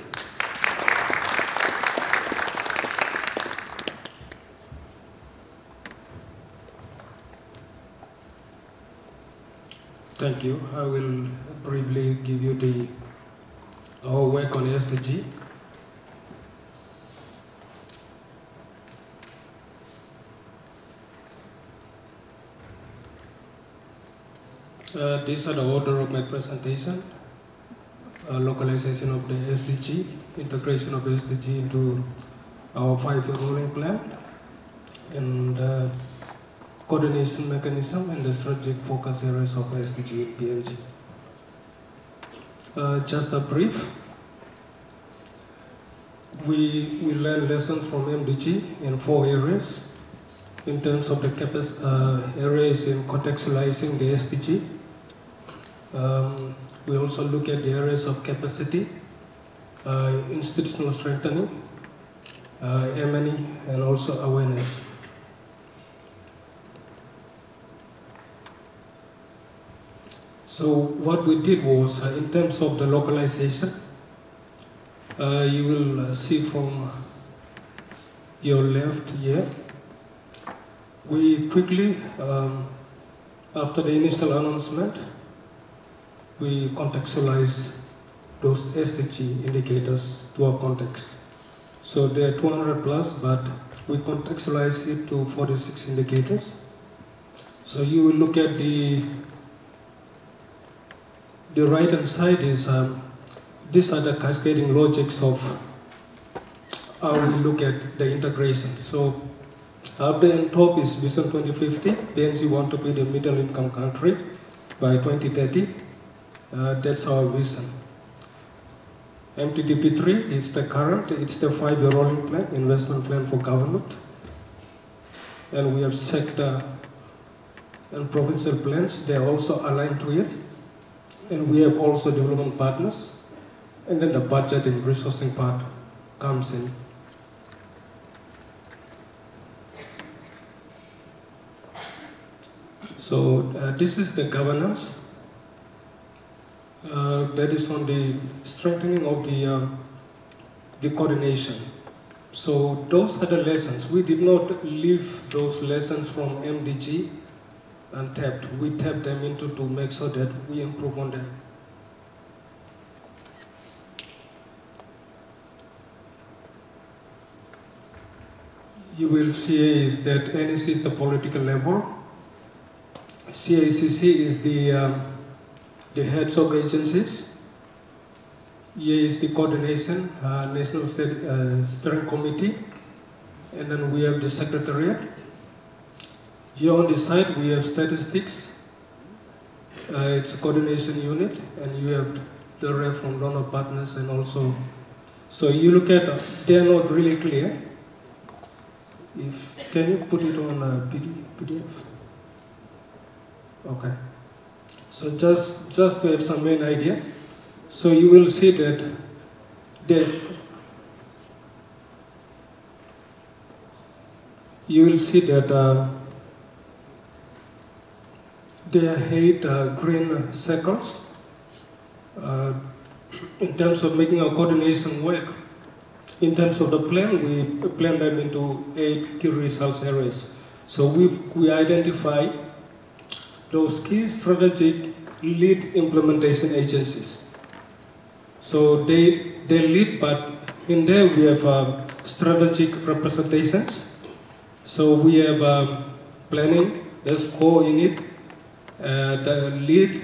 Thank you. I will briefly give you our work on SDG. These are the order of my presentation. Localization of the SDG, integration of SDG into our 5-year rolling plan, and coordination mechanism and the strategic focus areas of SDG and PNG. Just a brief. We learn lessons from MDG in 4 areas. In terms of the areas in contextualizing the SDG. We also look at the areas of capacity, institutional strengthening, M&E, and also awareness. So what we did was, in terms of the localization, you will see from your left here, we quickly, after the initial announcement, we contextualize those SDG indicators to our context. So there are 200 plus, but we contextualize it to 46 indicators. So you will look at the right-hand side is, these are the cascading logics of how we look at the integration. So up there on top is Vision 2050. PNG want to be the middle-income country by 2030. That's our vision. MTDP3 is the current, it's the 5-year rolling plan, investment plan for government. And we have sector and provincial plans, they're also aligned to it. And we have also development partners, and then the budget and resourcing part comes in. So this is the governance. That is on the strengthening of the coordination. So those are the lessons. We did not leave those lessons from MDG untapped. We tapped them into to make sure that we improve on them. You will see is that NEC is the political level. CACC is the heads of agencies. Here is the coordination, National Steering Committee. And then we have the Secretariat. Here on the side, we have statistics. It's a coordination unit, and you have the rep from donor partners and also. So you look at, they're not really clear. Can you put it on a PDF? Okay. So just to have some main idea. So you will see that there are 8 green circles. In terms of making our coordination work, in terms of the plan, we plan them into 8 key results areas. So we identify those key strategic lead implementation agencies. So they lead, but in there we have strategic representations. So we have planning as core in it, the lead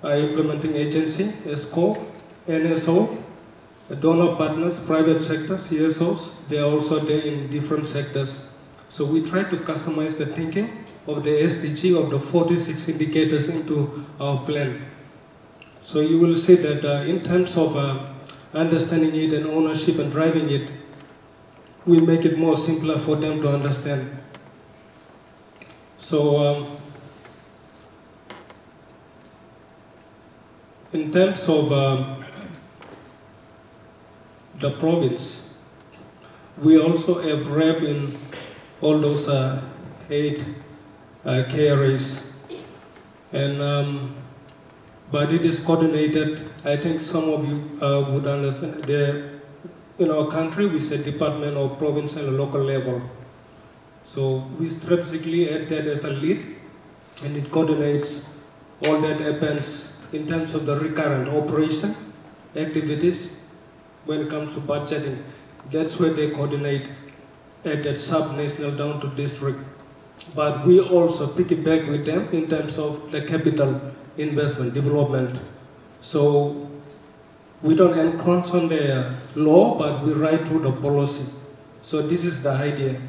implementing agency, ESCO, NSO, donor partners, private sector, CSOs, they are also there in different sectors. So we try to customize the thinking of the SDG of the 46 indicators into our plan. So you will see that in terms of understanding it and ownership and driving it, we make it more simpler for them to understand. So in terms of the province, we also have rep in all those 8 KRAs. And but it is coordinated. I think some of you would understand. In our country, we say department or provincial or local level. So we strategically add that as a lead, and it coordinates all that happens in terms of the recurrent operation activities. When it comes to budgeting, that's where they coordinate at that sub-national down to district. But we also piggyback with them in terms of the capital investment development. So we don't encroach on the law, but we write through the policy. So this is the idea.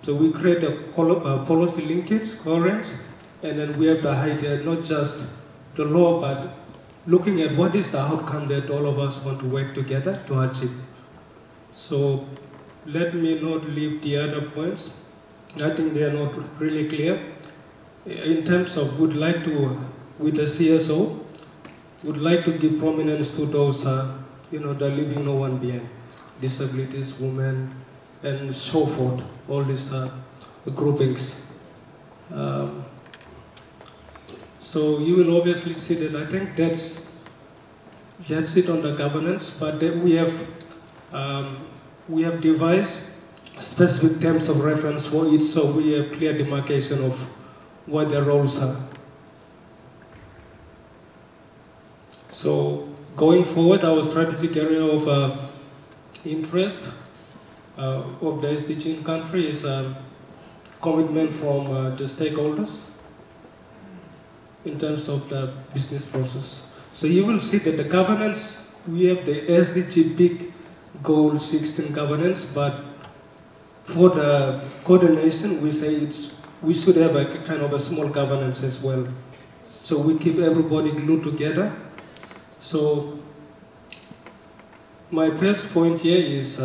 So we create a policy linkage, coherence, and then we have the idea, not just the law, but looking at what is the outcome that all of us want to work together to achieve. So let me not leave the other points. I think they are not really clear. In terms of, would like to, with the CSO, would like to give prominence to those, the leaving no one behind, disabilities, women, and so forth, all these groupings. So you will obviously see that I think that's it on the governance, but then we have devised specific terms of reference for it, so we have clear demarcation of what the roles are. So going forward, our strategic area of interest of the SDG in country is commitment from the stakeholders in terms of the business process. So you will see that the governance, we have the SDG big goal 16 governance, but for the coordination, we say we should have a kind of a small governance as well. So we keep everybody glued together. So my first point here is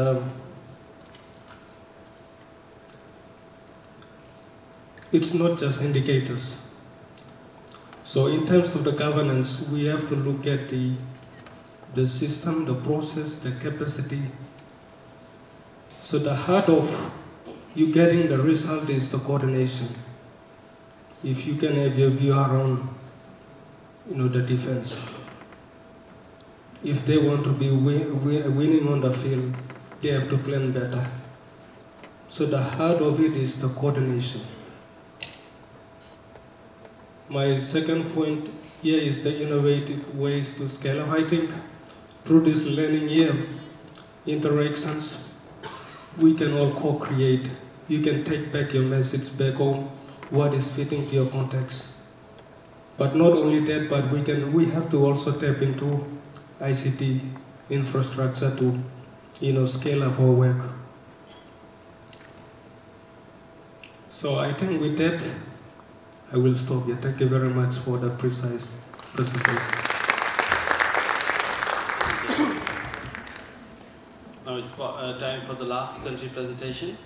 it's not just indicators. So in terms of the governance, we have to look at the system, the process, the capacity. So the heart of you getting the result is the coordination. If you can have your view around, the defense. If they want to be winning on the field, they have to plan better. So the heart of it is the coordination. My second point here is the innovative ways to scale up. I think through this learning year, interactions, we can all co-create. You can take back your message back home, what is fitting to your context. But not only that, but we have to also tap into ICT infrastructure to, scale up our work. So I think with that, I will stop here. Thank you very much for the precise presentation. Now it's time for the last country presentation.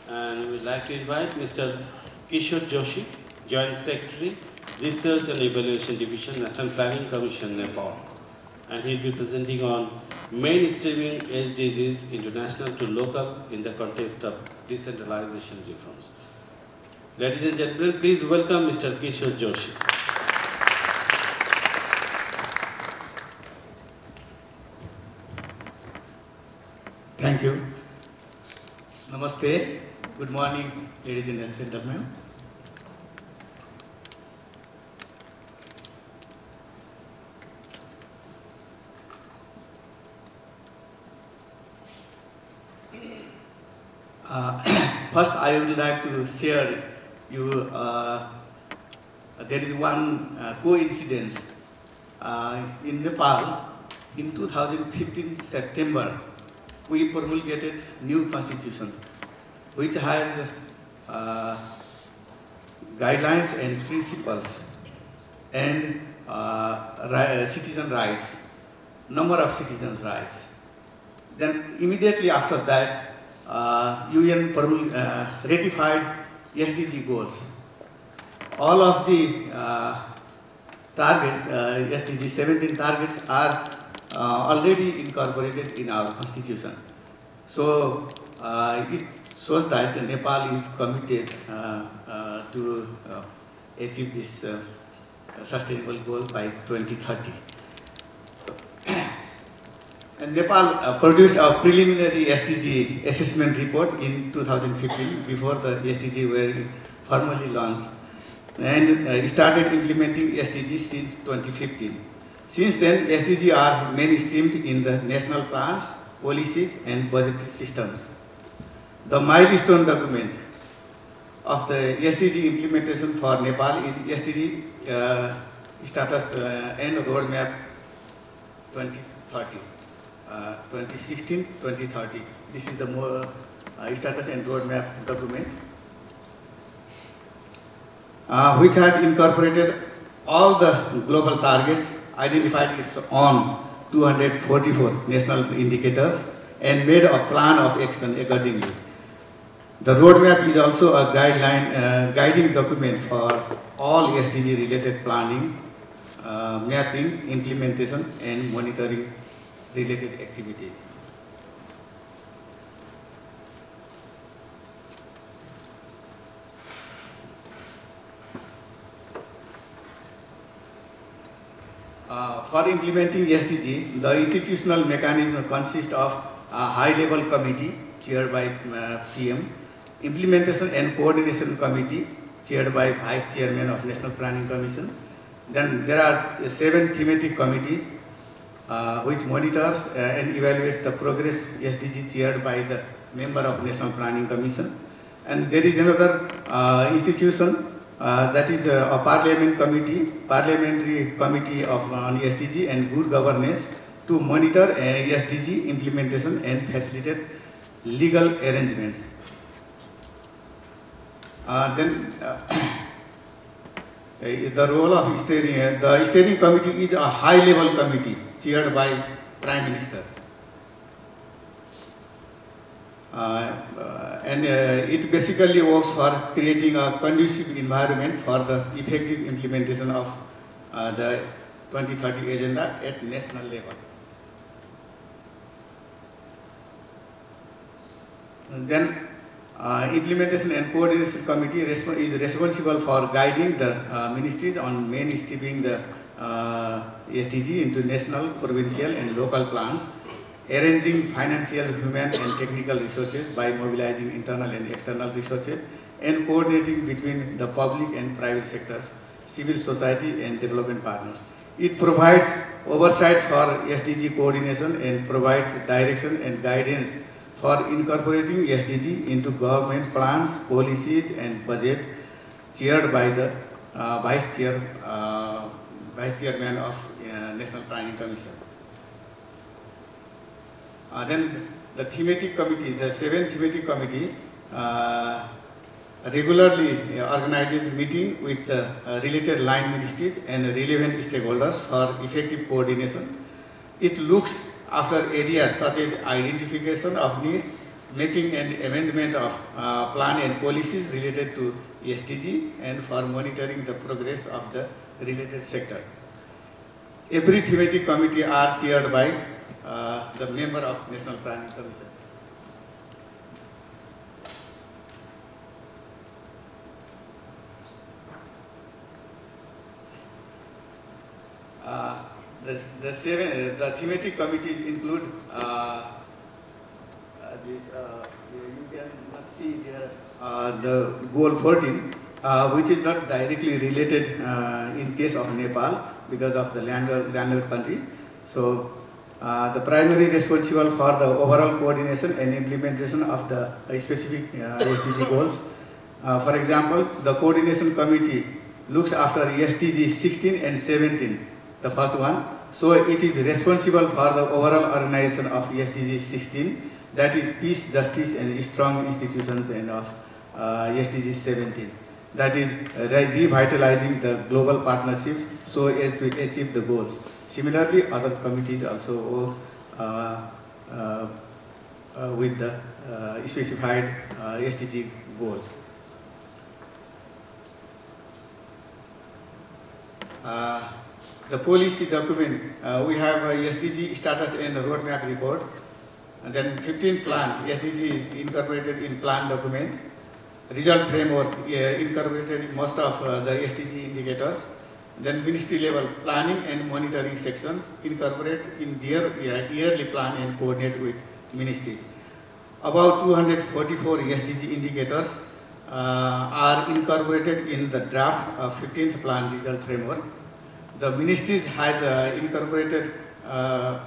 And we'd like to invite Mr. Kishore Joshi, Joint Secretary, Research and Evaluation Division, National Planning Commission, Nepal. And he'll be presenting on mainstreaming SDGs international to local in the context of decentralization reforms. Ladies and gentlemen, please welcome Mr. Kishore Joshi. Thank you. Namaste. Good morning, ladies and gentlemen. First, I would like to share you. There is one coincidence in Nepal. In 2015 September, we promulgated new constitution, which has guidelines and principles and citizen rights, number of citizens' rights. Then immediately after that, UN ratified SDG goals. All of the targets, SDG 17 targets, are already incorporated in our constitution. So it shows that Nepal is committed to achieve this sustainable goal by 2030. So, and Nepal produced a preliminary SDG assessment report in 2015 before the SDG were formally launched, and started implementing SDGs since 2015. Since then, SDGs are mainstreamed in the national plans, policies, and budgetary systems. The milestone document of the SDG implementation for Nepal is SDG status and roadmap 2030, 2016-2030. This is the status and roadmap document, which has incorporated all the global targets, identified its own 244 national indicators, and made a plan of action accordingly. The roadmap is also a guiding document for all SDG-related planning, mapping, implementation, and monitoring related activities. For implementing SDG, the institutional mechanism consists of a high-level committee chaired by PM, implementation and coordination committee chaired by Vice Chairman of National Planning Commission. Then there are 7 thematic committees which monitors and evaluates the progress SDG chaired by the member of National Planning Commission. And there is another institution that is a parliamentary committee on SDG and good governance to monitor SDG implementation and facilitate legal arrangements. The role of the steering committee is a high-level committee chaired by Prime Minister. And it basically works for creating a conducive environment for the effective implementation of the 2030 agenda at national level. And then Implementation and Coordination Committee is responsible for guiding the ministries on mainstreaming the SDG into national, provincial, and local plans, arranging financial, human, and technical resources by mobilizing internal and external resources, and coordinating between the public and private sectors, civil society, and development partners. It provides oversight for SDG coordination and provides direction and guidance for incorporating SDG into government plans, policies, and budget, chaired by the Vice Chairman of National Planning Commission. Then the thematic committee, the 7th thematic committee, regularly organizes meeting with the related line ministries and relevant stakeholders for effective coordination. It looks after areas such as identification of need, making an amendment of plan and policies related to SDG, and for monitoring the progress of the related sector. Every thematic committee are chaired by the member of National Planning Commission. The thematic committees include is you can see there the goal 14, which is not directly related in case of Nepal because of the landlord country. So the primary responsible for the overall coordination and implementation of the specific SDG goals. For example, the coordination committee looks after SDG 16 and 17, the first one. So it is responsible for the overall organization of SDG 16, that is peace, justice and strong institutions, and of SDG 17. That is revitalizing the global partnerships so as to achieve the goals. Similarly, other committees also work with the specified SDG goals. The policy document, we have a SDG status and roadmap report, and then 15th plan, SDG is incorporated in plan document, result framework incorporated in most of the SDG indicators, then ministry level planning and monitoring sections incorporate in their yearly plan and coordinate with ministries. About 244 SDG indicators are incorporated in the draft of 15th plan result framework. The ministries has incorporated the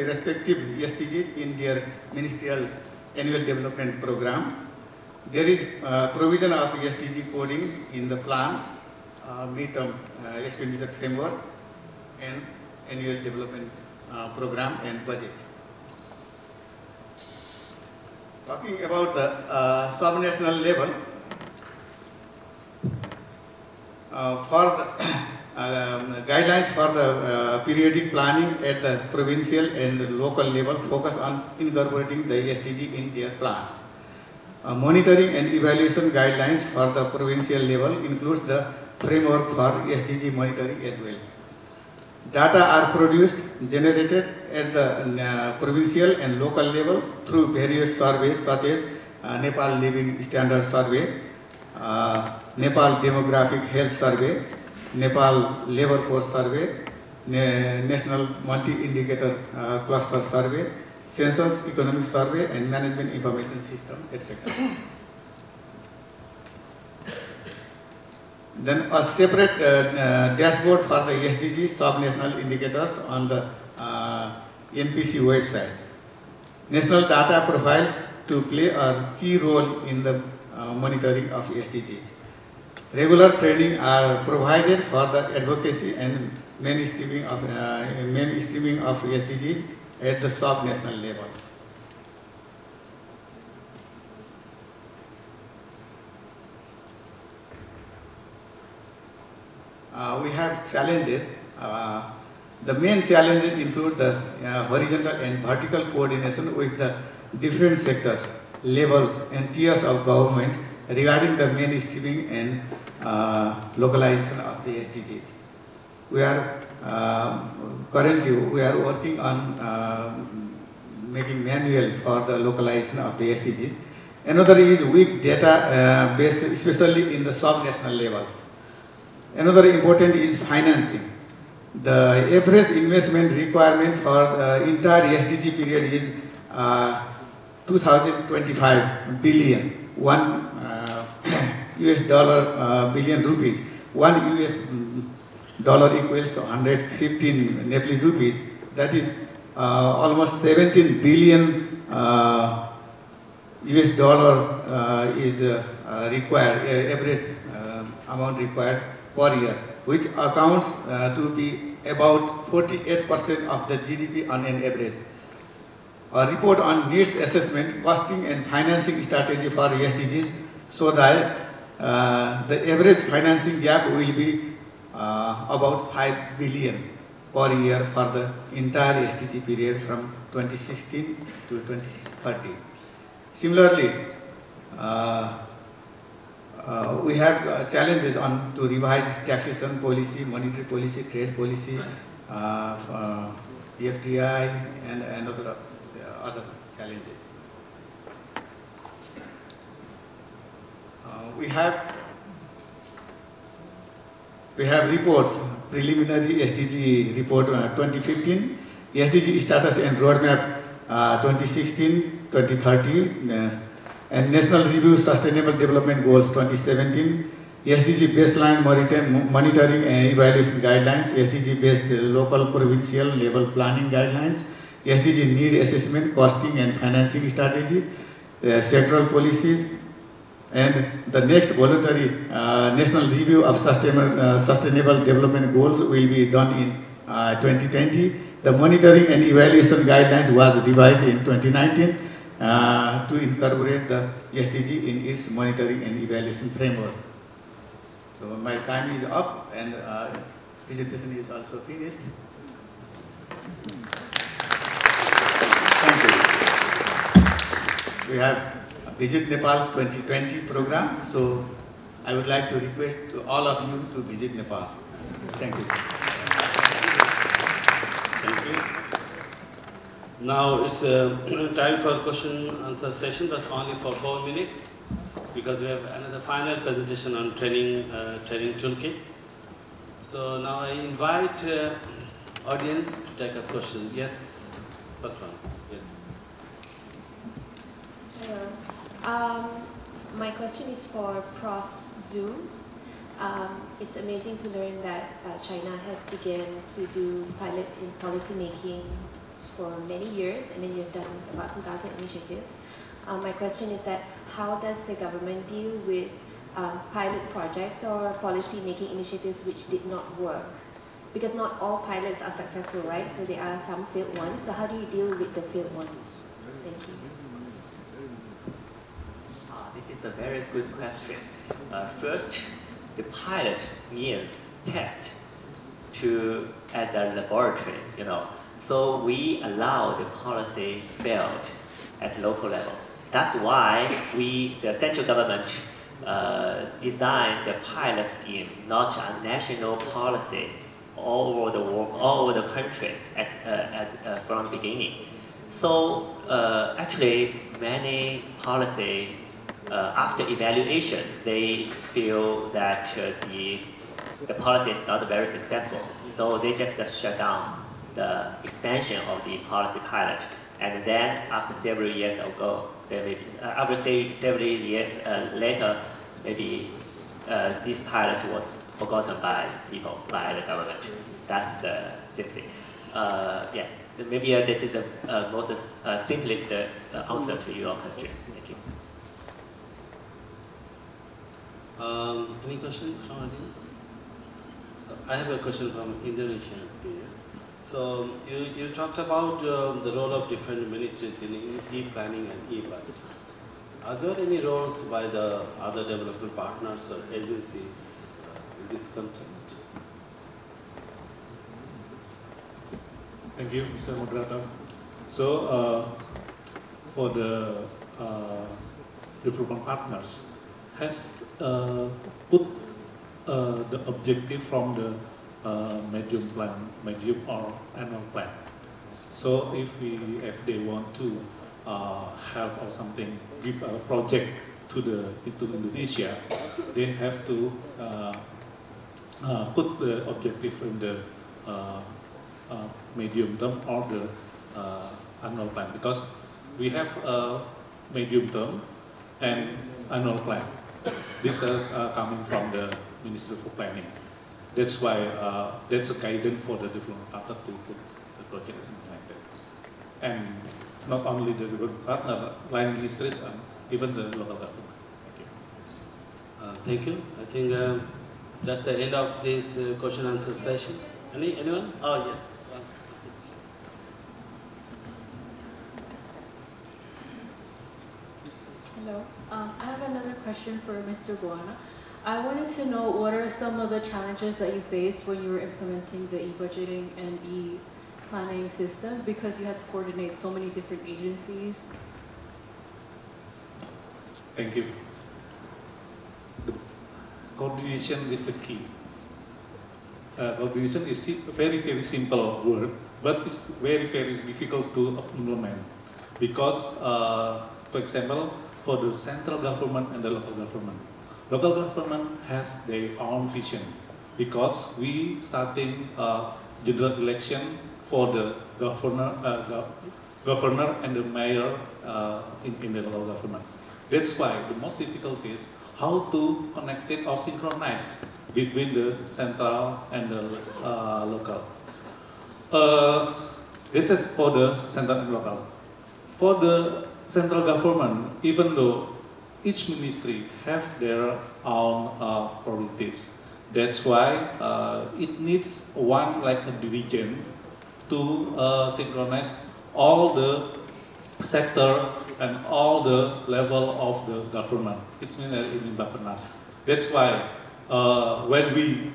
respective SDGs in their ministerial annual development program. There is provision of SDG coding in the plans, midterm expenditure framework, and annual development program and budget. Talking about the sub-national level, for the guidelines for the periodic planning at the provincial and local level focus on incorporating the SDG in their plans. Monitoring and evaluation guidelines for the provincial level includes the framework for SDG monitoring as well. Data are produced, generated at the provincial and local level through various surveys such as Nepal Living Standard Survey, Nepal Demographic Health Survey, Nepal Labor Force Survey, National Multi-Indicator Cluster Survey, Census Economic Survey, and Management Information System, etc. Then a separate dashboard for the SDG sub-national indicators on the NPC website. National data profile to play a key role in the monitoring of SDGs. Regular training are provided for the advocacy and mainstreaming of SDGs at the sub-national levels. We have challenges. The main challenges include the horizontal and vertical coordination with the different sectors, levels and tiers of government regarding the mainstreaming and localization of the SDGs. We are currently working on making manual for the localization of the SDGs. Another is weak data base, especially in the sub-national levels. Another important is financing. The average investment requirement for the entire SDG period is 2025 billion, US dollar billion rupees. $1 equals to 115 Nepalese rupees. That is almost 17 billion US dollar is required, average amount required per year, which accounts to be about 48% of the GDP on an average. A report on needs assessment, costing and financing strategy for SDGs so that the average financing gap will be about 5 billion per year for the entire SDG period from 2016 to 2030. Similarly, we have challenges on to revise taxation policy, monetary policy, trade policy, FDI, and other challenges. We have reports, preliminary SDG report 2015, SDG status and roadmap 2016-2030, and National Review Sustainable Development Goals 2017, SDG Baseline Monitoring and Evaluation Guidelines, SDG-based local provincial level planning guidelines, SDG Need Assessment, Costing and Financing Strategy, sectoral policies, and the next voluntary National Review of Sustainable Development Goals will be done in 2020. The monitoring and evaluation guidelines was revised in 2019 to incorporate the SDG in its monitoring and evaluation framework. So my time is up and presentation is also finished. Thank you. We have Visit Nepal 2020 program, so I would like to request to all of you to visit Nepal. Thank you. Thank you. Now it's time for question answer session, but only for 4 minutes, because we have another final presentation on training toolkit. So now I invite audience to take a question. Yes, first one. Yes. Hello. My question is for Prof. Zoom. It's amazing to learn that China has begun to do pilot in policy making for many years, and then you've done about 2,000 initiatives. My question is that how does the government deal with pilot projects or policy making initiatives which did not work? Because not all pilots are successful, right? So there are some failed ones. So how do you deal with the failed ones? Thank you. This is a very good question. First, the pilot means test as a laboratory, So we allow the policy failed at local level. That's why the central government designed the pilot scheme, not a national policy all over the world, all over the country from the beginning. So actually, many policy after evaluation, they feel that the policy is not very successful. So they just shut down the expansion of the policy pilot. And then after several years ago, after several years later, maybe this pilot was forgotten by people, by the government. That's the thing. Yeah, maybe this is the most simplest answer to your question. Thank you. Any questions from audience? I have a question from Indonesian experience. So you talked about the role of different ministries in e-planning and e-budget. Are there any roles by the other development partners or agencies in this context? Thank you, Mr. Moderator. So for the development partners, has put the objective from the medium or annual plan. So if they want to have or something, give a project to Indonesia, they have to put the objective in the medium term or the annual plan, because we have a medium term and annual plan. These are coming from the Ministry for Planning. That's why that's a guidance for the development partner to put the project or something like that. And not only the development partner, line ministries, and even the local government. Thank you. I think that's the end of this question answer session. Anyone? Oh yes. Hello. I have another question for Mr. Buana. I wanted to know what are some of the challenges that you faced when you were implementing the e-budgeting and e-planning system, because you had to coordinate so many different agencies. Thank you. The coordination is the key. Coordination is very, very simple word, but it's very, very difficult to implement, because, for example, for the central government and the local government has their own vision, because we starting general election for the governor and the mayor in the local government. That's why the most difficult is how to connect it or synchronize between the central and the local. This is for the central and local. For the central government, even though each ministry have their own priorities, that's why it needs one like a division to synchronize all the sector and all the level of the government. It's mean in Bappenas. That's why when we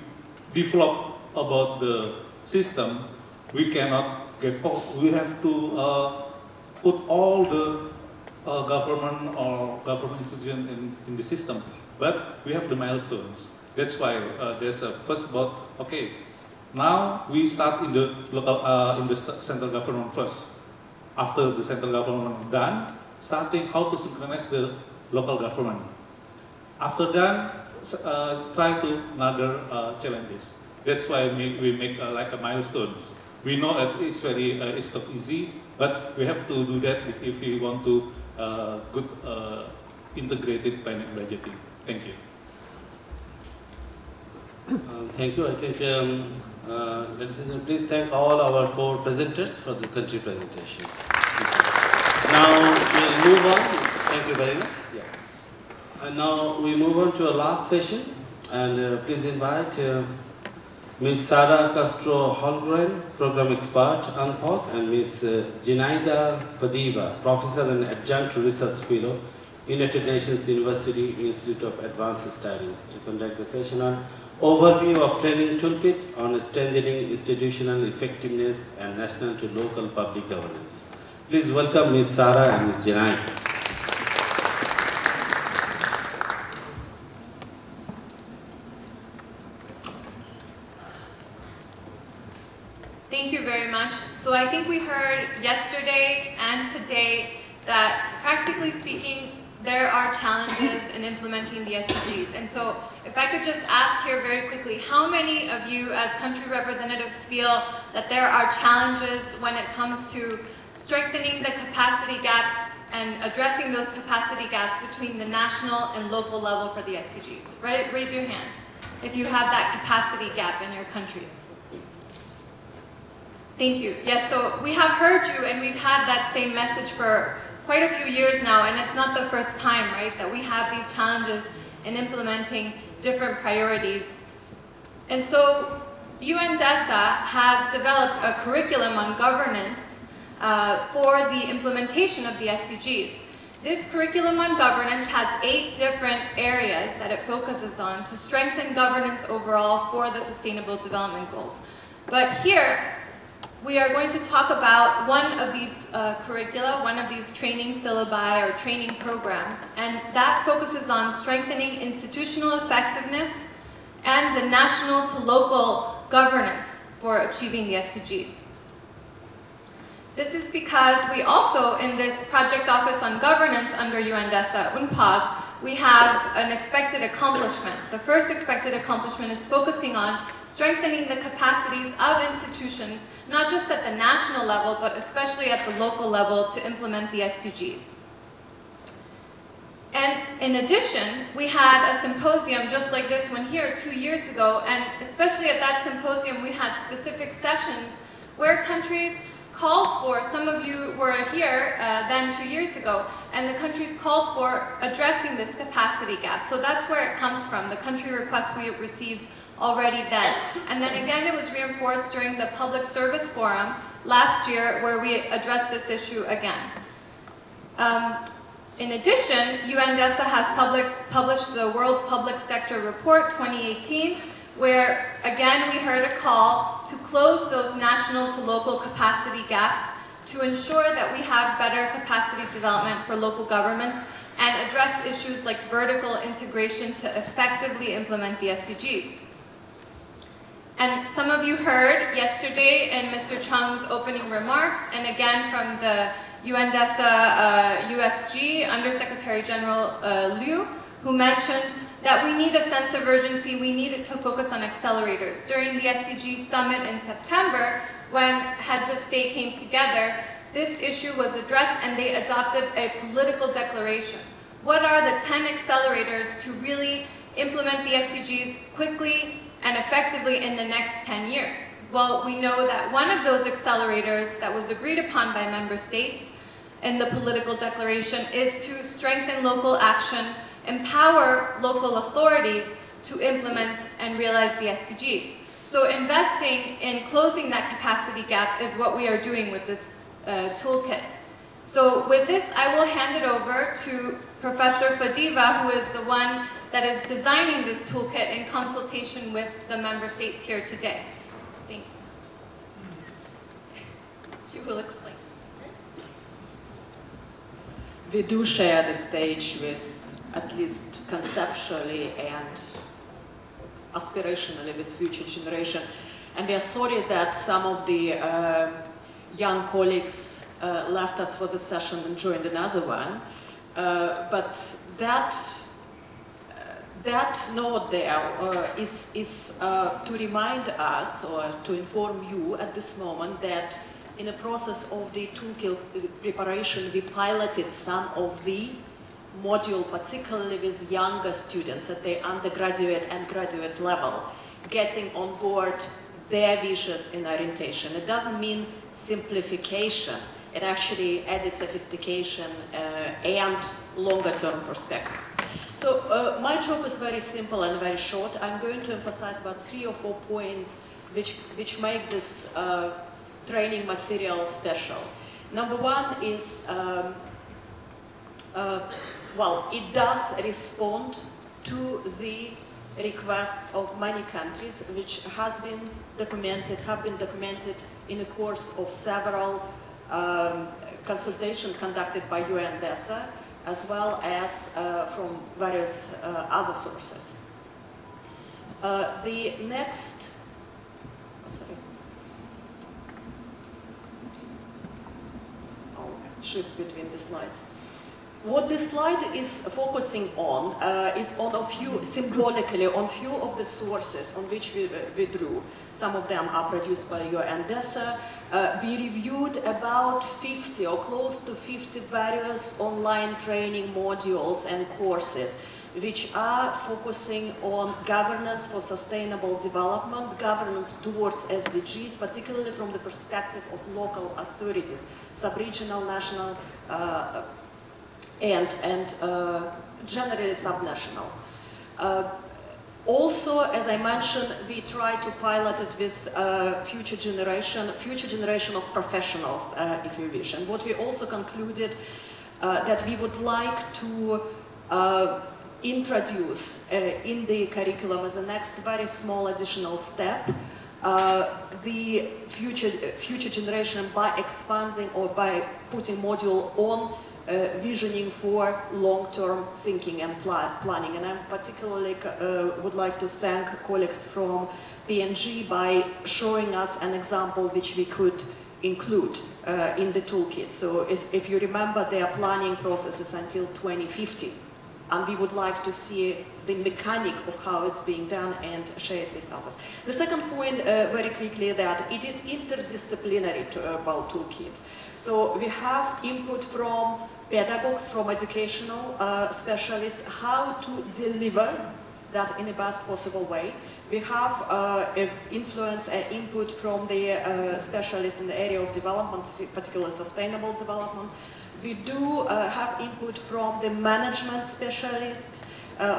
develop about the system, we cannot get. We have to put all the government or government institution in the system, but we have the milestones. That's why there's a first about okay. Now we start in the local in the central government first. After the central government done, starting how to synchronize the local government. After that, try to another challenges. That's why we make like a milestones. We know that it's very it's not easy, but we have to do that if we want to good integrated planning and budgeting. Thank you. Thank you. I think, ladies and gentlemen, please thank all our 4 presenters for the country presentations. Now we'll move on. Thank you very much. Yeah. And now we move on to our last session, and please invite Ms. Sara Castro Holgren, Program Expert, UNPOC, and Ms. Jinaida Fadiva, Professor and Adjunct Research Fellow, United Nations University Institute of Advanced Studies, to conduct the session on Overview of Training Toolkit on Strengthening Institutional Effectiveness and National to Local Public Governance. Please welcome Ms. Sara and Ms. Jinaida. Thank you very much. So I think we heard yesterday and today that, practically speaking, there are challenges in implementing the SDGs. And so if I could just ask here very quickly, how many of you as country representatives feel that there are challenges when it comes to strengthening the capacity gaps and addressing those capacity gaps between the national and local level for the SDGs? Right? Raise your hand if you have that capacity gap in your countries. Thank you. Yes, so we have heard you, and we've had that same message for quite a few years now, and it's not the first time, right, that we have these challenges in implementing different priorities. And so DESA has developed a curriculum on governance for the implementation of the SDGs. This curriculum on governance has 8 different areas that it focuses on to strengthen governance overall for the Sustainable Development Goals. But here, we are going to talk about one of these curricula, one of these training syllabi or training programs, and that focuses on strengthening institutional effectiveness and the national to local governance for achieving the SDGs. This is because we also, in this Project Office on Governance under DESA, UNPOG, we have an expected accomplishment. The first expected accomplishment is focusing on strengthening the capacities of institutions, not just at the national level, but especially at the local level to implement the SDGs. And in addition, we had a symposium just like this one here 2 years ago, and especially at that symposium, we had specific sessions where countries called for, some of you were here then 2 years ago, and the countries called for addressing this capacity gap. So that's where it comes from, the country requests we received already then. And then again, it was reinforced during the Public Service Forum last year, where we addressed this issue again. In addition, DESA has published the World Public Sector Report 2018, where again we heard a call to close those national to local capacity gaps to ensure that we have better capacity development for local governments and address issues like vertical integration to effectively implement the SDGs. And some of you heard yesterday in Mr. Chung's opening remarks, and again from the DESA USG Undersecretary General Liu, who mentioned that we need a sense of urgency, we need it to focus on accelerators. During the SDG Summit in September, when heads of state came together, this issue was addressed and they adopted a political declaration. What are the 10 accelerators to really implement the SDGs quickly and effectively in the next 10 years? Well, we know that one of those accelerators that was agreed upon by member states in the political declaration is to strengthen local action, empower local authorities to implement and realize the SDGs. So investing in closing that capacity gap is what we are doing with this toolkit. So with this, I will hand it over to Professor Fadiva, who is the one that is designing this toolkit in consultation with the member states here today. Thank you. She will explain. We do share the stage with, at least conceptually and aspirationally, with future generation. And we are sorry that some of the young colleagues left us for the session and joined another one. But that note there is to remind us, or to inform you at this moment, that in the process of the toolkit preparation, we piloted some of the module, particularly with younger students at the undergraduate and graduate level, getting on board their wishes in orientation. It doesn't mean simplification. It actually added sophistication and longer-term perspective. So my job is very simple and very short. I'm going to emphasize about 3 or 4 points which make this training material special. Number one is, well, it does respond to the requests of many countries, which have been documented in the course of several consultations conducted by UN DESA, as well as from various other sources. The next, I'll shift between the slides. What this slide is focusing on is on a few, symbolically, on few of the sources on which we drew. Some of them are produced by UN DESA. We reviewed about 50 or close to 50 various online training modules and courses which are focusing on governance for sustainable development, governance towards SDGs, particularly from the perspective of local authorities, sub-regional, national, and generally subnational. Also, as I mentioned, we try to pilot it with future generation of professionals, if you wish. And what we also concluded that we would like to introduce in the curriculum as a next very small additional step the future generation by expanding or by putting module on visioning for long-term thinking and planning. And I particularly would like to thank colleagues from PNG by showing us an example which we could include in the toolkit. So if you remember, their planning process is until 2050. And we would like to see the mechanic of how it's being done and share it with others. The second point, very quickly, that it is interdisciplinary toolkit. So we have input from pedagogues, from educational specialists, how to deliver that in the best possible way. We have influence and input from the specialists in the area of development, particularly sustainable development. We do have input from the management specialists,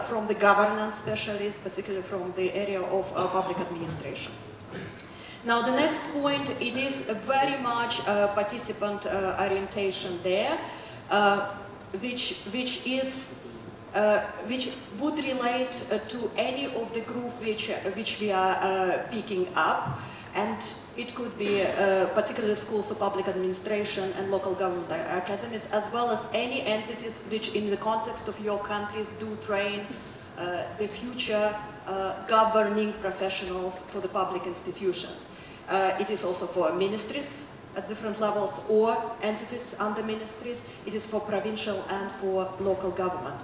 from the governance specialists, particularly from the area of public administration. Now, the next point, it is very much participant orientation there, which would relate to any of the group which we are picking up, and it could be particularly schools of public administration and local government academies, as well as any entities which in the context of your countries do train the future governing professionals for the public institutions. It is also for ministries at different levels or entities under ministries. It is for provincial and for local government.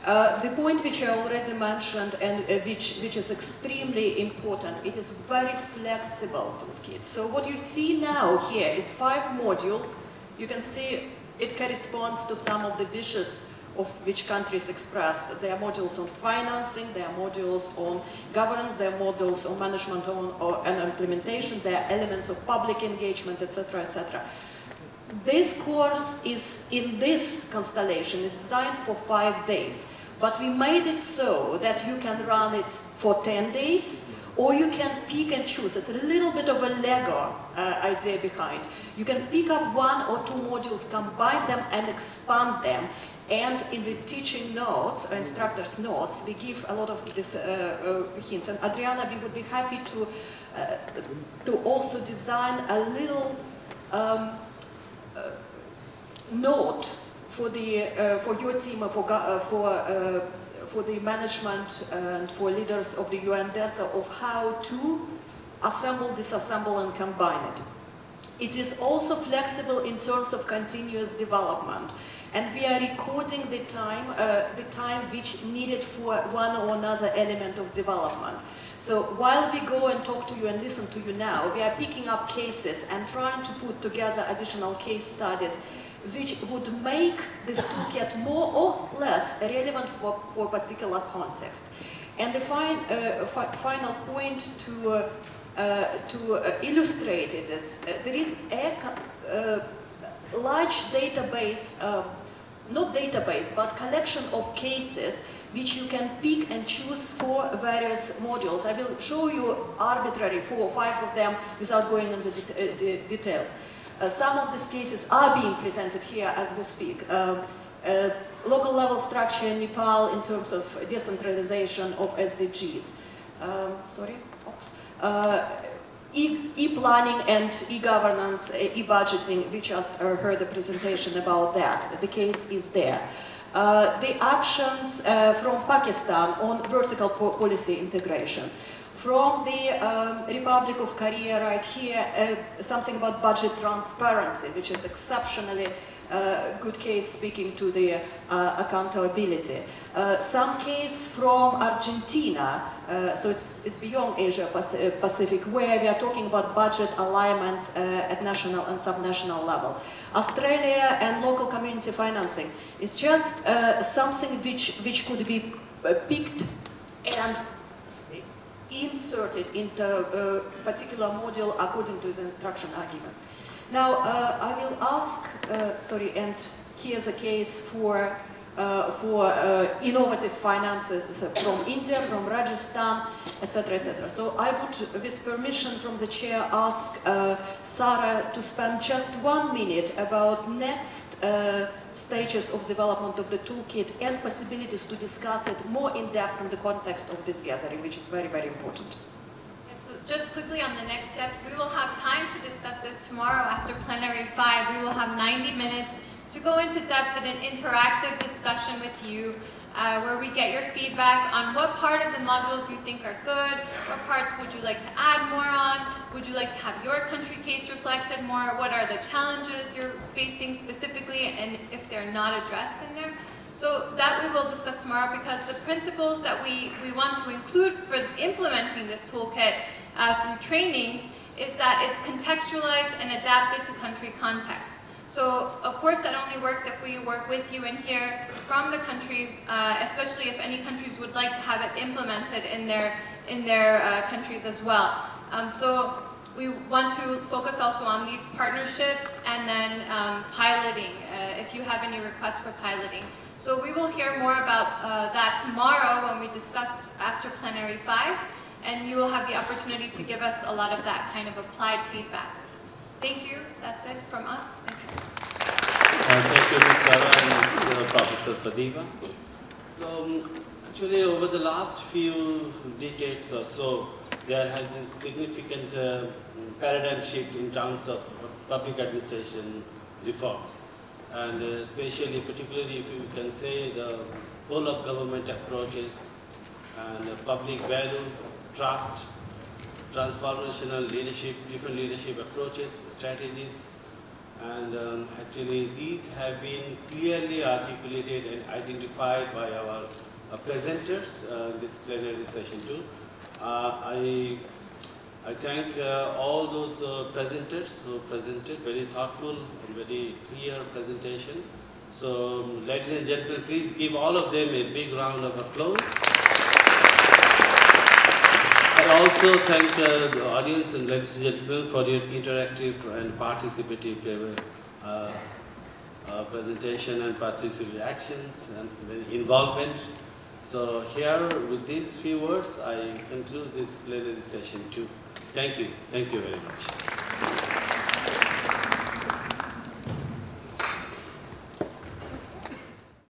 The point which I already mentioned and which is extremely important, it is very flexible toolkit. So what you see now here is 5 modules you can see it corresponds to some of the wishes of which countries expressed. There are modules on financing, there are modules on governance, there are modules on management and implementation, there are elements of public engagement, etc., etc. This course is, in this constellation, is designed for 5 days, but we made it so that you can run it for 10 days, or you can pick and choose. It's a little bit of a Lego idea behind. You can pick up 1 or 2 modules, combine them and expand them. And in the teaching notes, or instructor's notes, we give a lot of these hints. And Adriana, we would be happy to also design a little note for your team, for the management and for leaders of the UN DESA of how to assemble, disassemble, and combine it. It is also flexible in terms of continuous development. And we are recording the time which needed for one or another element of development. So while we go and talk to you and listen to you now, we are picking up cases and trying to put together additional case studies which would make this toolkit more or less relevant for particular context. And the final point to illustrate it is there is a large database, not database, but collection of cases which you can pick and choose for various modules. I will show you arbitrary 4 or 5 of them without going into details. Some of these cases are being presented here as we speak. Local level structure in Nepal in terms of decentralization of SDGs. E-planning and e-governance, e-budgeting, we just heard a presentation about that. The case is there. The actions from Pakistan on vertical policy integrations. From the Republic of Korea right here, something about budget transparency, which is exceptionally good case speaking to the accountability. Some case from Argentina, so it's beyond Asia Pacific, where we are talking about budget alignments at national and subnational level. Australia and local community financing is just something which could be picked and inserted into a particular module according to the instruction argument. Now, I will ask, and here's a case for innovative finances from India, from Rajasthan, etc., etc. So I would, with permission from the chair, ask Sarah to spend just 1 minute about next stages of development of the toolkit and possibilities to discuss it more in depth in the context of this gathering, which is very, very important. So just quickly on the next steps, we will have time to discuss this tomorrow after Plenary 5. We will have 90 minutes to go into depth in an interactive discussion with you, where we get your feedback on what part of the modules you think are good, what parts would you like to add more on, would you like to have your country case reflected more, what are the challenges you're facing specifically, and if they're not addressed in there. So that we will discuss tomorrow, because the principles that we want to include for implementing this toolkit through trainings is that it's contextualized and adapted to country context. So, of course, that only works if we work with you and hear from the countries, especially if any countries would like to have it implemented in their countries as well. So we want to focus also on these partnerships and then piloting, if you have any requests for piloting. So we will hear more about that tomorrow when we discuss after Plenary 5, and you will have the opportunity to give us a lot of that kind of applied feedback. Thank you. That's it from us. Thanks. Thank you, Ms. Sarah and Professor Fadiba. So, actually, over the last few decades or so, there has been significant paradigm shift in terms of public administration reforms. And particularly if you can say the whole of government approaches and public value, trust, transformational leadership, different leadership approaches, strategies, and actually these have been clearly articulated and identified by our presenters in this plenary session too. I I thank all those presenters who presented, very thoughtful and very clear presentation. So, ladies and gentlemen, please give all of them a big round of applause. I also thank the audience and ladies and gentlemen for your interactive and participative presentation and participative actions and involvement. So here, with these few words, I conclude this plenary session too. Thank you very much.